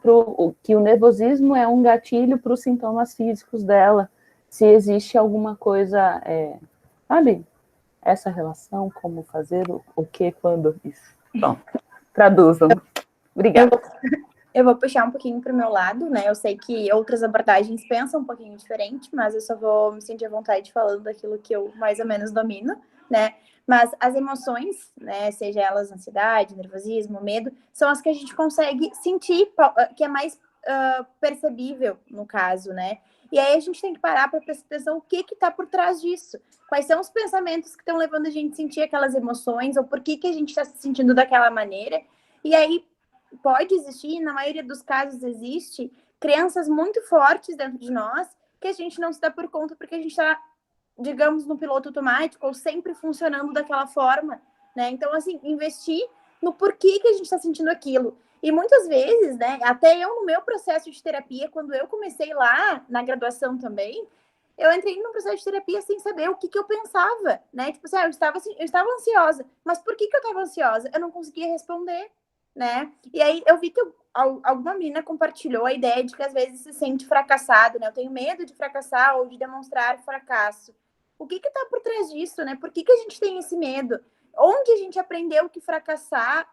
que o nervosismo é um gatilho para os sintomas físicos dela, se existe alguma coisa, sabe, essa relação, como fazer, o que, quando, isso. Bom, traduzam. Obrigada. Eu vou puxar um pouquinho para o meu lado, né? Eu sei que outras abordagens pensam um pouquinho diferente, mas eu só vou me sentir à vontade falando daquilo que eu mais ou menos domino, né? Mas as emoções, né, seja elas ansiedade, nervosismo, medo, são as que a gente consegue sentir, que é mais percebível no caso, né? E aí a gente tem que parar para prestar atenção o que está por trás disso. Quais são os pensamentos que estão levando a gente a sentir aquelas emoções, ou por que a gente está se sentindo daquela maneira. E aí pode existir, na maioria dos casos existe, crenças muito fortes dentro de nós que a gente não se dá por conta porque a gente está, digamos, no piloto automático ou sempre funcionando daquela forma, né? Então, assim, investir no porquê que a gente está sentindo aquilo. E muitas vezes, né, até eu no meu processo de terapia, quando eu comecei lá na graduação também, eu entrei num processo de terapia sem saber o que eu pensava, né? Tipo assim, eu estava ansiosa, mas por que eu estava ansiosa? Eu não conseguia responder, né? E aí eu vi que alguma menina compartilhou a ideia de que às vezes se sente fracassado, né? Eu tenho medo de fracassar ou de demonstrar fracasso. O que está por trás disso, né? Por que a gente tem esse medo? Onde a gente aprendeu que fracassar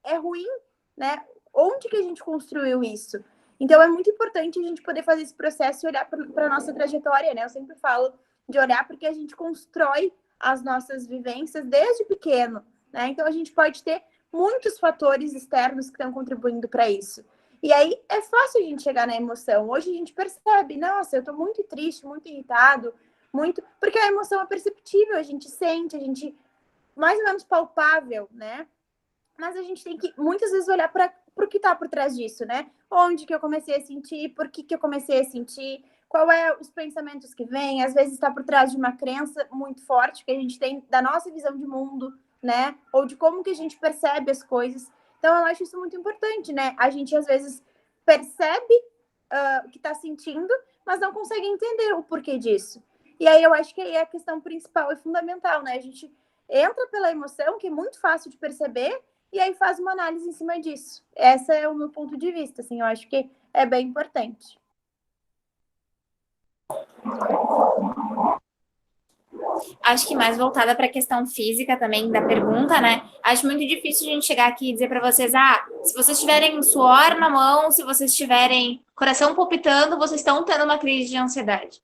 é ruim, né? Onde que a gente construiu isso? Então é muito importante a gente poder fazer esse processo e olhar para a nossa trajetória, né? Eu sempre falo de olhar porque a gente constrói as nossas vivências desde pequeno, né? Então a gente pode ter muitos fatores externos que estão contribuindo para isso. E aí é fácil a gente chegar na emoção. Hoje a gente percebe, nossa, eu estou muito triste, muito irritado, muito... Porque a emoção é perceptível, a gente sente, a gente... mais ou menos palpável, né? Mas a gente tem que, muitas vezes, olhar para o que está por trás disso, né? Onde que eu comecei a sentir, por que eu comecei a sentir, qual é os pensamentos que vêm, às vezes está por trás de uma crença muito forte que a gente tem da nossa visão de mundo, né? Ou de como que a gente percebe as coisas. Então, eu acho isso muito importante, né? A gente, às vezes, percebe o que está sentindo, mas não consegue entender o porquê disso. E aí, eu acho que aí é a questão principal e fundamental, né? A gente entra pela emoção, que é muito fácil de perceber, e aí faz uma análise em cima disso. Esse é o meu ponto de vista, assim, eu acho que é bem importante. Acho que mais voltada para a questão física também da pergunta, né? Acho muito difícil a gente chegar aqui e dizer para vocês, se vocês tiverem suor na mão, se vocês tiverem coração palpitando, vocês estão tendo uma crise de ansiedade.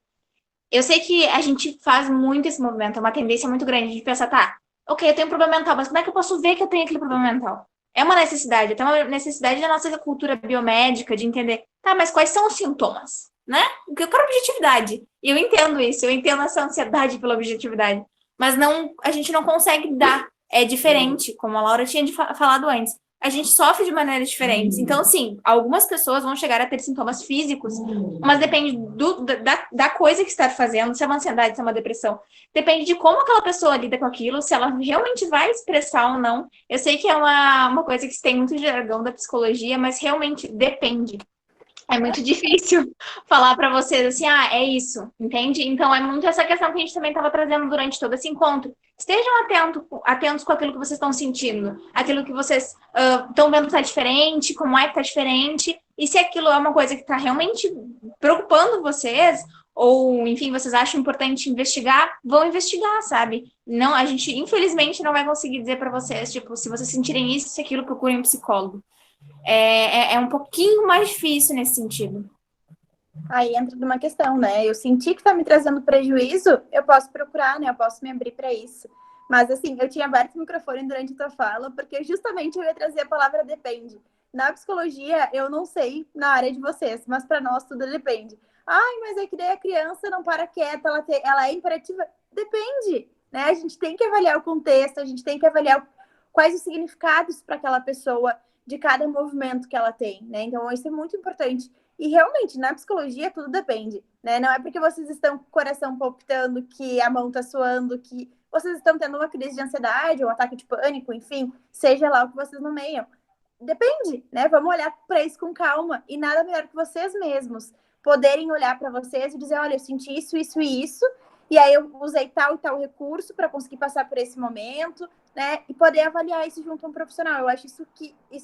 Eu sei que a gente faz muito esse movimento, é uma tendência muito grande de pensar, ok, eu tenho um problema mental, mas como é que eu posso ver que eu tenho aquele problema mental? É uma necessidade, até uma necessidade da nossa cultura biomédica de entender, mas quais são os sintomas, né? Porque eu quero objetividade, e eu entendo isso, eu entendo essa ansiedade pela objetividade, mas não, a gente não consegue dar, é diferente, como a Laura tinha falado antes. A gente sofre de maneiras diferentes. Então, sim, algumas pessoas vão chegar a ter sintomas físicos, mas depende da coisa que está fazendo, se é uma ansiedade, se é uma depressão. Depende de como aquela pessoa lida com aquilo, se ela realmente vai expressar ou não. Eu sei que é uma coisa que se tem muito jargão da psicologia, mas realmente depende. É muito difícil falar para vocês assim, é isso, entende? Então, é muito essa questão que a gente também estava trazendo durante todo esse encontro. Estejam atentos com aquilo que vocês estão sentindo, aquilo que vocês estão vendo que está diferente, como é que está diferente, e se aquilo é uma coisa que está realmente preocupando vocês, ou, enfim, vocês acham importante investigar, vão investigar, sabe? Não, a gente, infelizmente, não vai conseguir dizer para vocês, tipo, se vocês sentirem isso, se aquilo, procurem um psicólogo. É um pouquinho mais difícil nesse sentido. Aí entra numa questão, né? Eu senti que está me trazendo prejuízo, eu posso procurar, né? Eu posso me abrir para isso. Mas, assim, eu tinha aberto o microfone durante a tua fala, porque justamente eu ia trazer a palavra depende, na psicologia, eu não sei na área de vocês, mas para nós tudo depende. Ai, mas é que daí a criança não para quieta, ela é imperativa. Depende, né? A gente tem que avaliar o contexto, a gente tem que avaliar quais os significados para aquela pessoa de cada movimento que ela tem, né? Então, isso é muito importante. E realmente, na psicologia, tudo depende, né? Não é porque vocês estão com o coração palpitando, que a mão está suando, que vocês estão tendo uma crise de ansiedade ou ataque de pânico, enfim, seja lá o que vocês nomeiam. Depende, né? Vamos olhar para isso com calma. E nada melhor que vocês mesmos poderem olhar para vocês e dizer, olha, eu senti isso, isso e isso, e aí eu usei tal e tal recurso para conseguir passar por esse momento, né? E poder avaliar isso junto a um profissional. Eu acho isso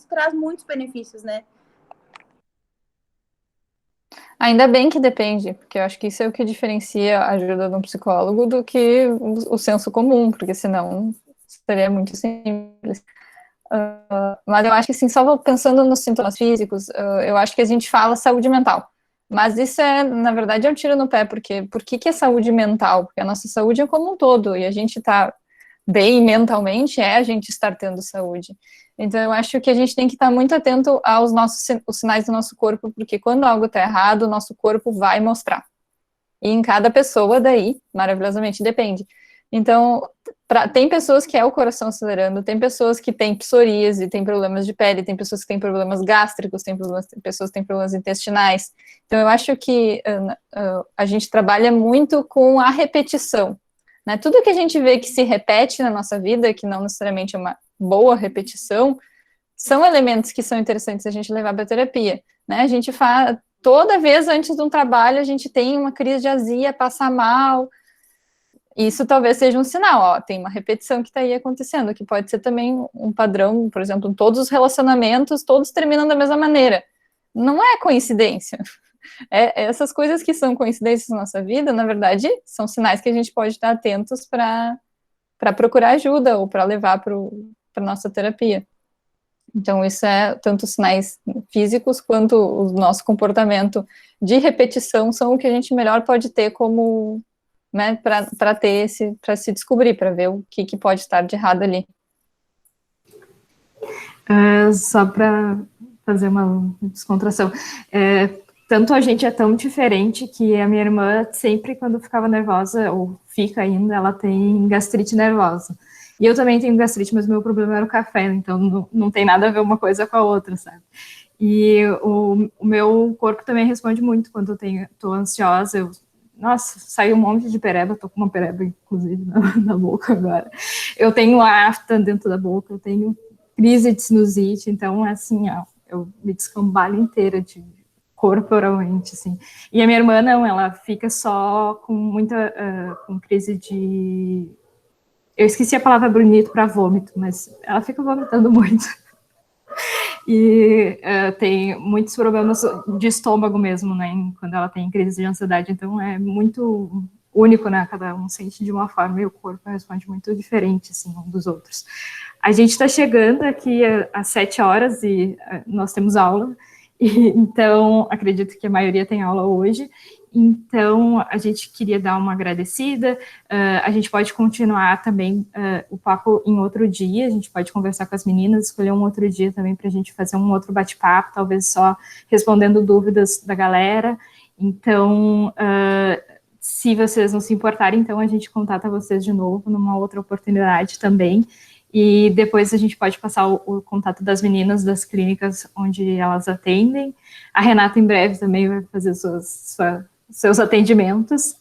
traz muitos benefícios, né? Ainda bem que depende, porque eu acho que isso é o que diferencia a ajuda de um psicólogo do que o senso comum, porque senão seria muito simples. Mas eu acho que, assim, só pensando nos sintomas físicos, eu acho que a gente fala saúde mental. Mas isso na verdade, é um tiro no pé, porque por que é saúde mental? Porque a nossa saúde é como um todo, e a gente tá bem mentalmente a gente estar tendo saúde. Então, eu acho que a gente tem que estar muito atento aos os sinais do nosso corpo, porque quando algo está errado, o nosso corpo vai mostrar. E em cada pessoa, daí, maravilhosamente, depende. Então, tem pessoas que é o coração acelerando, tem pessoas que têm psoríase, tem problemas de pele, tem pessoas que têm problemas gástricos, tem pessoas que têm problemas intestinais. Então, eu acho que a gente trabalha muito com a repetição, né? Tudo que a gente vê que se repete na nossa vida, que não necessariamente é uma boa repetição, são elementos que são interessantes a gente levar para a terapia, né? A gente faz, toda vez antes de um trabalho, a gente tem uma crise de azia, passa mal. Isso talvez seja um sinal, tem uma repetição que está aí acontecendo, que pode ser também um padrão, por exemplo, em todos os relacionamentos, todos terminam da mesma maneira. Não é coincidência. Essas coisas que são coincidências na nossa vida, na verdade, são sinais que a gente pode estar atentos para procurar ajuda ou para levar para a nossa terapia. Então, isso é tanto sinais físicos quanto o nosso comportamento de repetição são o que a gente melhor pode ter como, né, para se descobrir, para ver o que pode estar de errado ali. Só para fazer uma descontração, tanto a gente é tão diferente que a minha irmã sempre, quando ficava nervosa, ou fica ainda, ela tem gastrite nervosa. E eu também tenho gastrite, mas o meu problema era o café, então não tem nada a ver uma coisa com a outra, sabe? E o meu corpo também responde muito quando eu tô ansiosa. Nossa, saiu um monte de pereba, tô com uma pereba, inclusive, na boca agora. Eu tenho afta dentro da boca, eu tenho crise de sinusite, então, assim, eu me descambalho inteira corporalmente, assim. E a minha irmã, não, ela fica só com com crise de... Eu esqueci a palavra bonito para vômito, mas ela fica vomitando muito. E tem muitos problemas de estômago mesmo, né, quando ela tem crise de ansiedade, então é muito único, né, cada um sente de uma forma e o corpo responde muito diferente, assim, um dos outros. A gente está chegando aqui às 7 horas e nós temos aula, então acredito que a maioria tem aula hoje, então a gente queria dar uma agradecida, a gente pode continuar também o papo em outro dia, a gente pode conversar com as meninas, escolher um outro dia também para a gente fazer um outro bate-papo, talvez só respondendo dúvidas da galera, então se vocês não se importarem, então a gente contata vocês de novo numa outra oportunidade também, e depois a gente pode passar o contato das meninas das clínicas onde elas atendem. A Renata em breve também vai fazer seus atendimentos.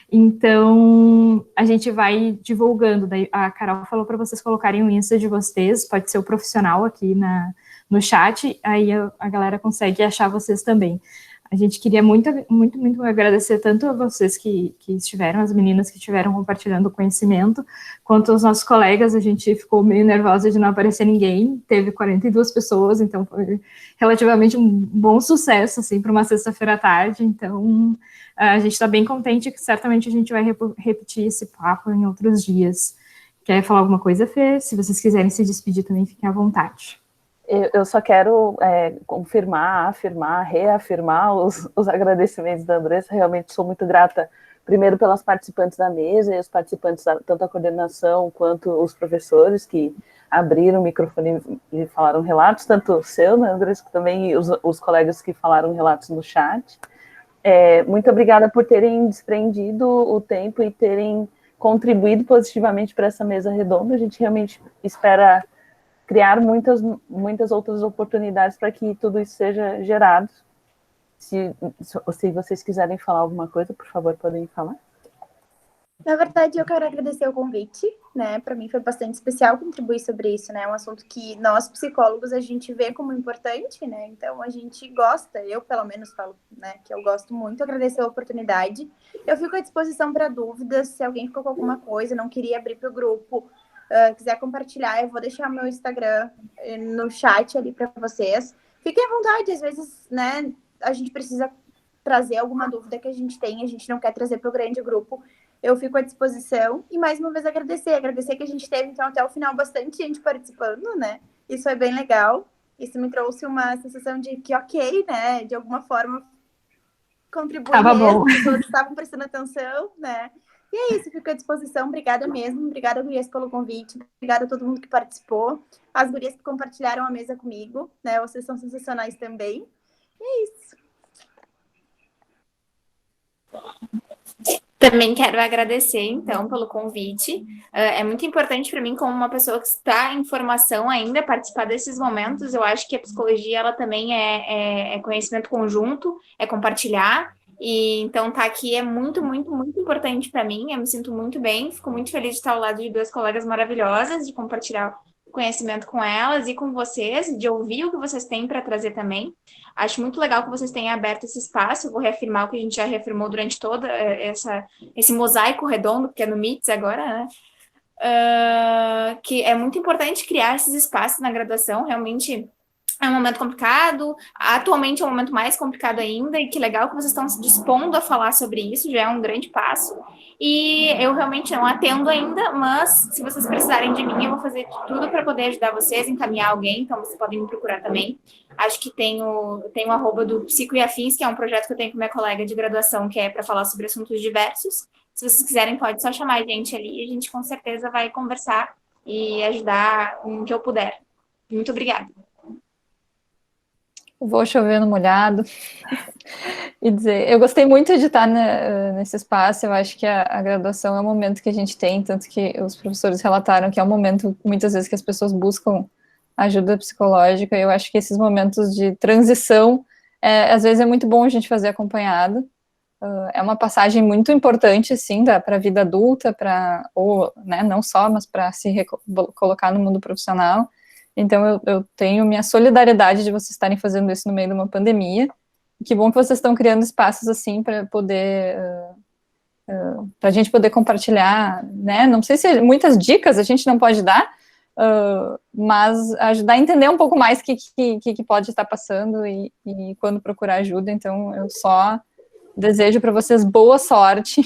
Então, a gente vai divulgando. Daí a Carol falou para vocês colocarem o Insta de vocês, pode ser o profissional aqui no chat, aí a galera consegue achar vocês também. A gente queria muito, muito, muito agradecer tanto a vocês que estiveram, as meninas que estiveram compartilhando o conhecimento, quanto aos nossos colegas. A gente ficou meio nervosa de não aparecer ninguém, teve 42 pessoas, então foi relativamente um bom sucesso, assim, para uma sexta-feira à tarde, então a gente está bem contente que certamente a gente vai repetir esse papo em outros dias. Quer falar alguma coisa, Fê? Se vocês quiserem se despedir também, fiquem à vontade. Eu só quero confirmar, afirmar, reafirmar os agradecimentos da Andressa. Realmente sou muito grata, primeiro pelas participantes da mesa e os participantes, tanto a coordenação quanto os professores que abriram o microfone e falaram relatos, tanto o seu, né, Andrés, também os colegas que falaram relatos no chat. Muito obrigada por terem desprendido o tempo e terem contribuído positivamente para essa mesa redonda. A gente realmente espera criar muitas outras oportunidades para que tudo isso seja gerado. Se vocês quiserem falar alguma coisa, por favor, podem falar. Na verdade, eu quero agradecer o convite, né? Para mim foi bastante especial contribuir sobre isso, né? É um assunto que nós, psicólogos, a gente vê como importante, né? Então, a gente gosta, eu pelo menos falo, né? Que eu gosto muito, agradecer a oportunidade. Eu fico à disposição para dúvidas, se alguém ficou com alguma coisa, não queria abrir para o grupo, quiser compartilhar, eu vou deixar meu Instagram no chat ali para vocês. Fiquem à vontade, às vezes, né? A gente precisa trazer alguma dúvida que a gente tem, a gente não quer trazer para o grande grupo. Eu fico à disposição e, mais uma vez, agradecer que a gente teve, então, até o final, bastante gente participando, né? Isso é bem legal. Isso me trouxe uma sensação de que, ok, né? De alguma forma, contribuir mesmo. As pessoas estavam prestando atenção, né? E é isso, fico à disposição. Obrigada mesmo. Obrigada, gurias, pelo convite. Obrigada a todo mundo que participou. As gurias que compartilharam a mesa comigo, né? Vocês são sensacionais também. E é isso. Também quero agradecer, então, pelo convite. É muito importante para mim, como uma pessoa que está em formação ainda, participar desses momentos. Eu acho que a psicologia, ela também é conhecimento conjunto, é compartilhar. E então, estar aqui é muito, muito, muito importante para mim. Eu me sinto muito bem, fico muito feliz de estar ao lado de duas colegas maravilhosas, de compartilhar conhecimento com elas e com vocês, de ouvir o que vocês têm para trazer também. Acho muito legal que vocês tenham aberto esse espaço. Eu vou reafirmar o que a gente já reafirmou durante todo esse mosaico redondo, porque é no MITS agora, né? Que é muito importante criar esses espaços na graduação. Realmente é um momento complicado, atualmente é um momento mais complicado ainda, e que legal que vocês estão se dispondo a falar sobre isso, já é um grande passo. E eu realmente não atendo ainda, mas se vocês precisarem de mim, eu vou fazer tudo para poder ajudar vocês, encaminhar alguém, então vocês podem me procurar também. Acho que tem o arroba do Psico e Afins, que é um projeto que eu tenho com minha colega de graduação, que é para falar sobre assuntos diversos. Se vocês quiserem, pode só chamar a gente ali, e a gente com certeza vai conversar e ajudar no que eu puder. Muito obrigada. Vou chover no molhado e dizer, eu gostei muito de estar nesse espaço. Eu acho que a graduação é um momento que a gente tem, tanto que os professores relataram que é um momento, muitas vezes, que as pessoas buscam ajuda psicológica. Eu acho que esses momentos de transição, às vezes é muito bom a gente fazer acompanhado. É uma passagem muito importante, sim, para a vida adulta, ou, né, não só, mas para se colocar no mundo profissional. Então, eu tenho minha solidariedade de vocês estarem fazendo isso no meio de uma pandemia. Que bom que vocês estão criando espaços assim para poder, para a gente poder compartilhar, né? Não sei se muitas dicas a gente não pode dar, mas ajudar a entender um pouco mais o que pode estar passando e quando procurar ajuda. Então, eu só desejo para vocês boa sorte.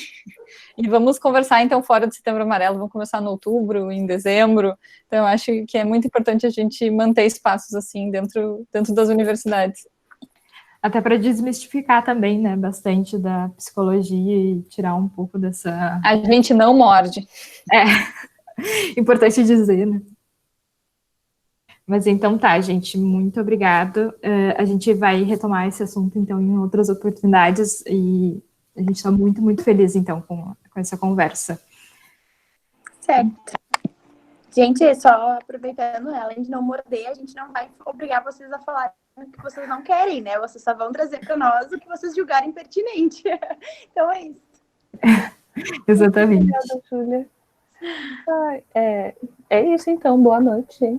E vamos conversar, então, fora do Setembro Amarelo, vamos começar em outubro, em dezembro. Então, eu acho que é muito importante a gente manter espaços assim dentro das universidades. Até para desmistificar também, né, bastante da psicologia e tirar um pouco dessa... A gente não morde. Importante dizer, né? Mas então tá, gente, muito obrigada. A gente vai retomar esse assunto, então, em outras oportunidades, e a gente está muito, muito feliz, então, com essa conversa. Certo. Gente, só aproveitando, além de não morder, a gente não vai obrigar vocês a falar o que vocês não querem, né? Vocês só vão trazer para nós o que vocês julgarem pertinente. Então é isso. Exatamente. Obrigada, Júlia. É isso, então. Boa noite, gente.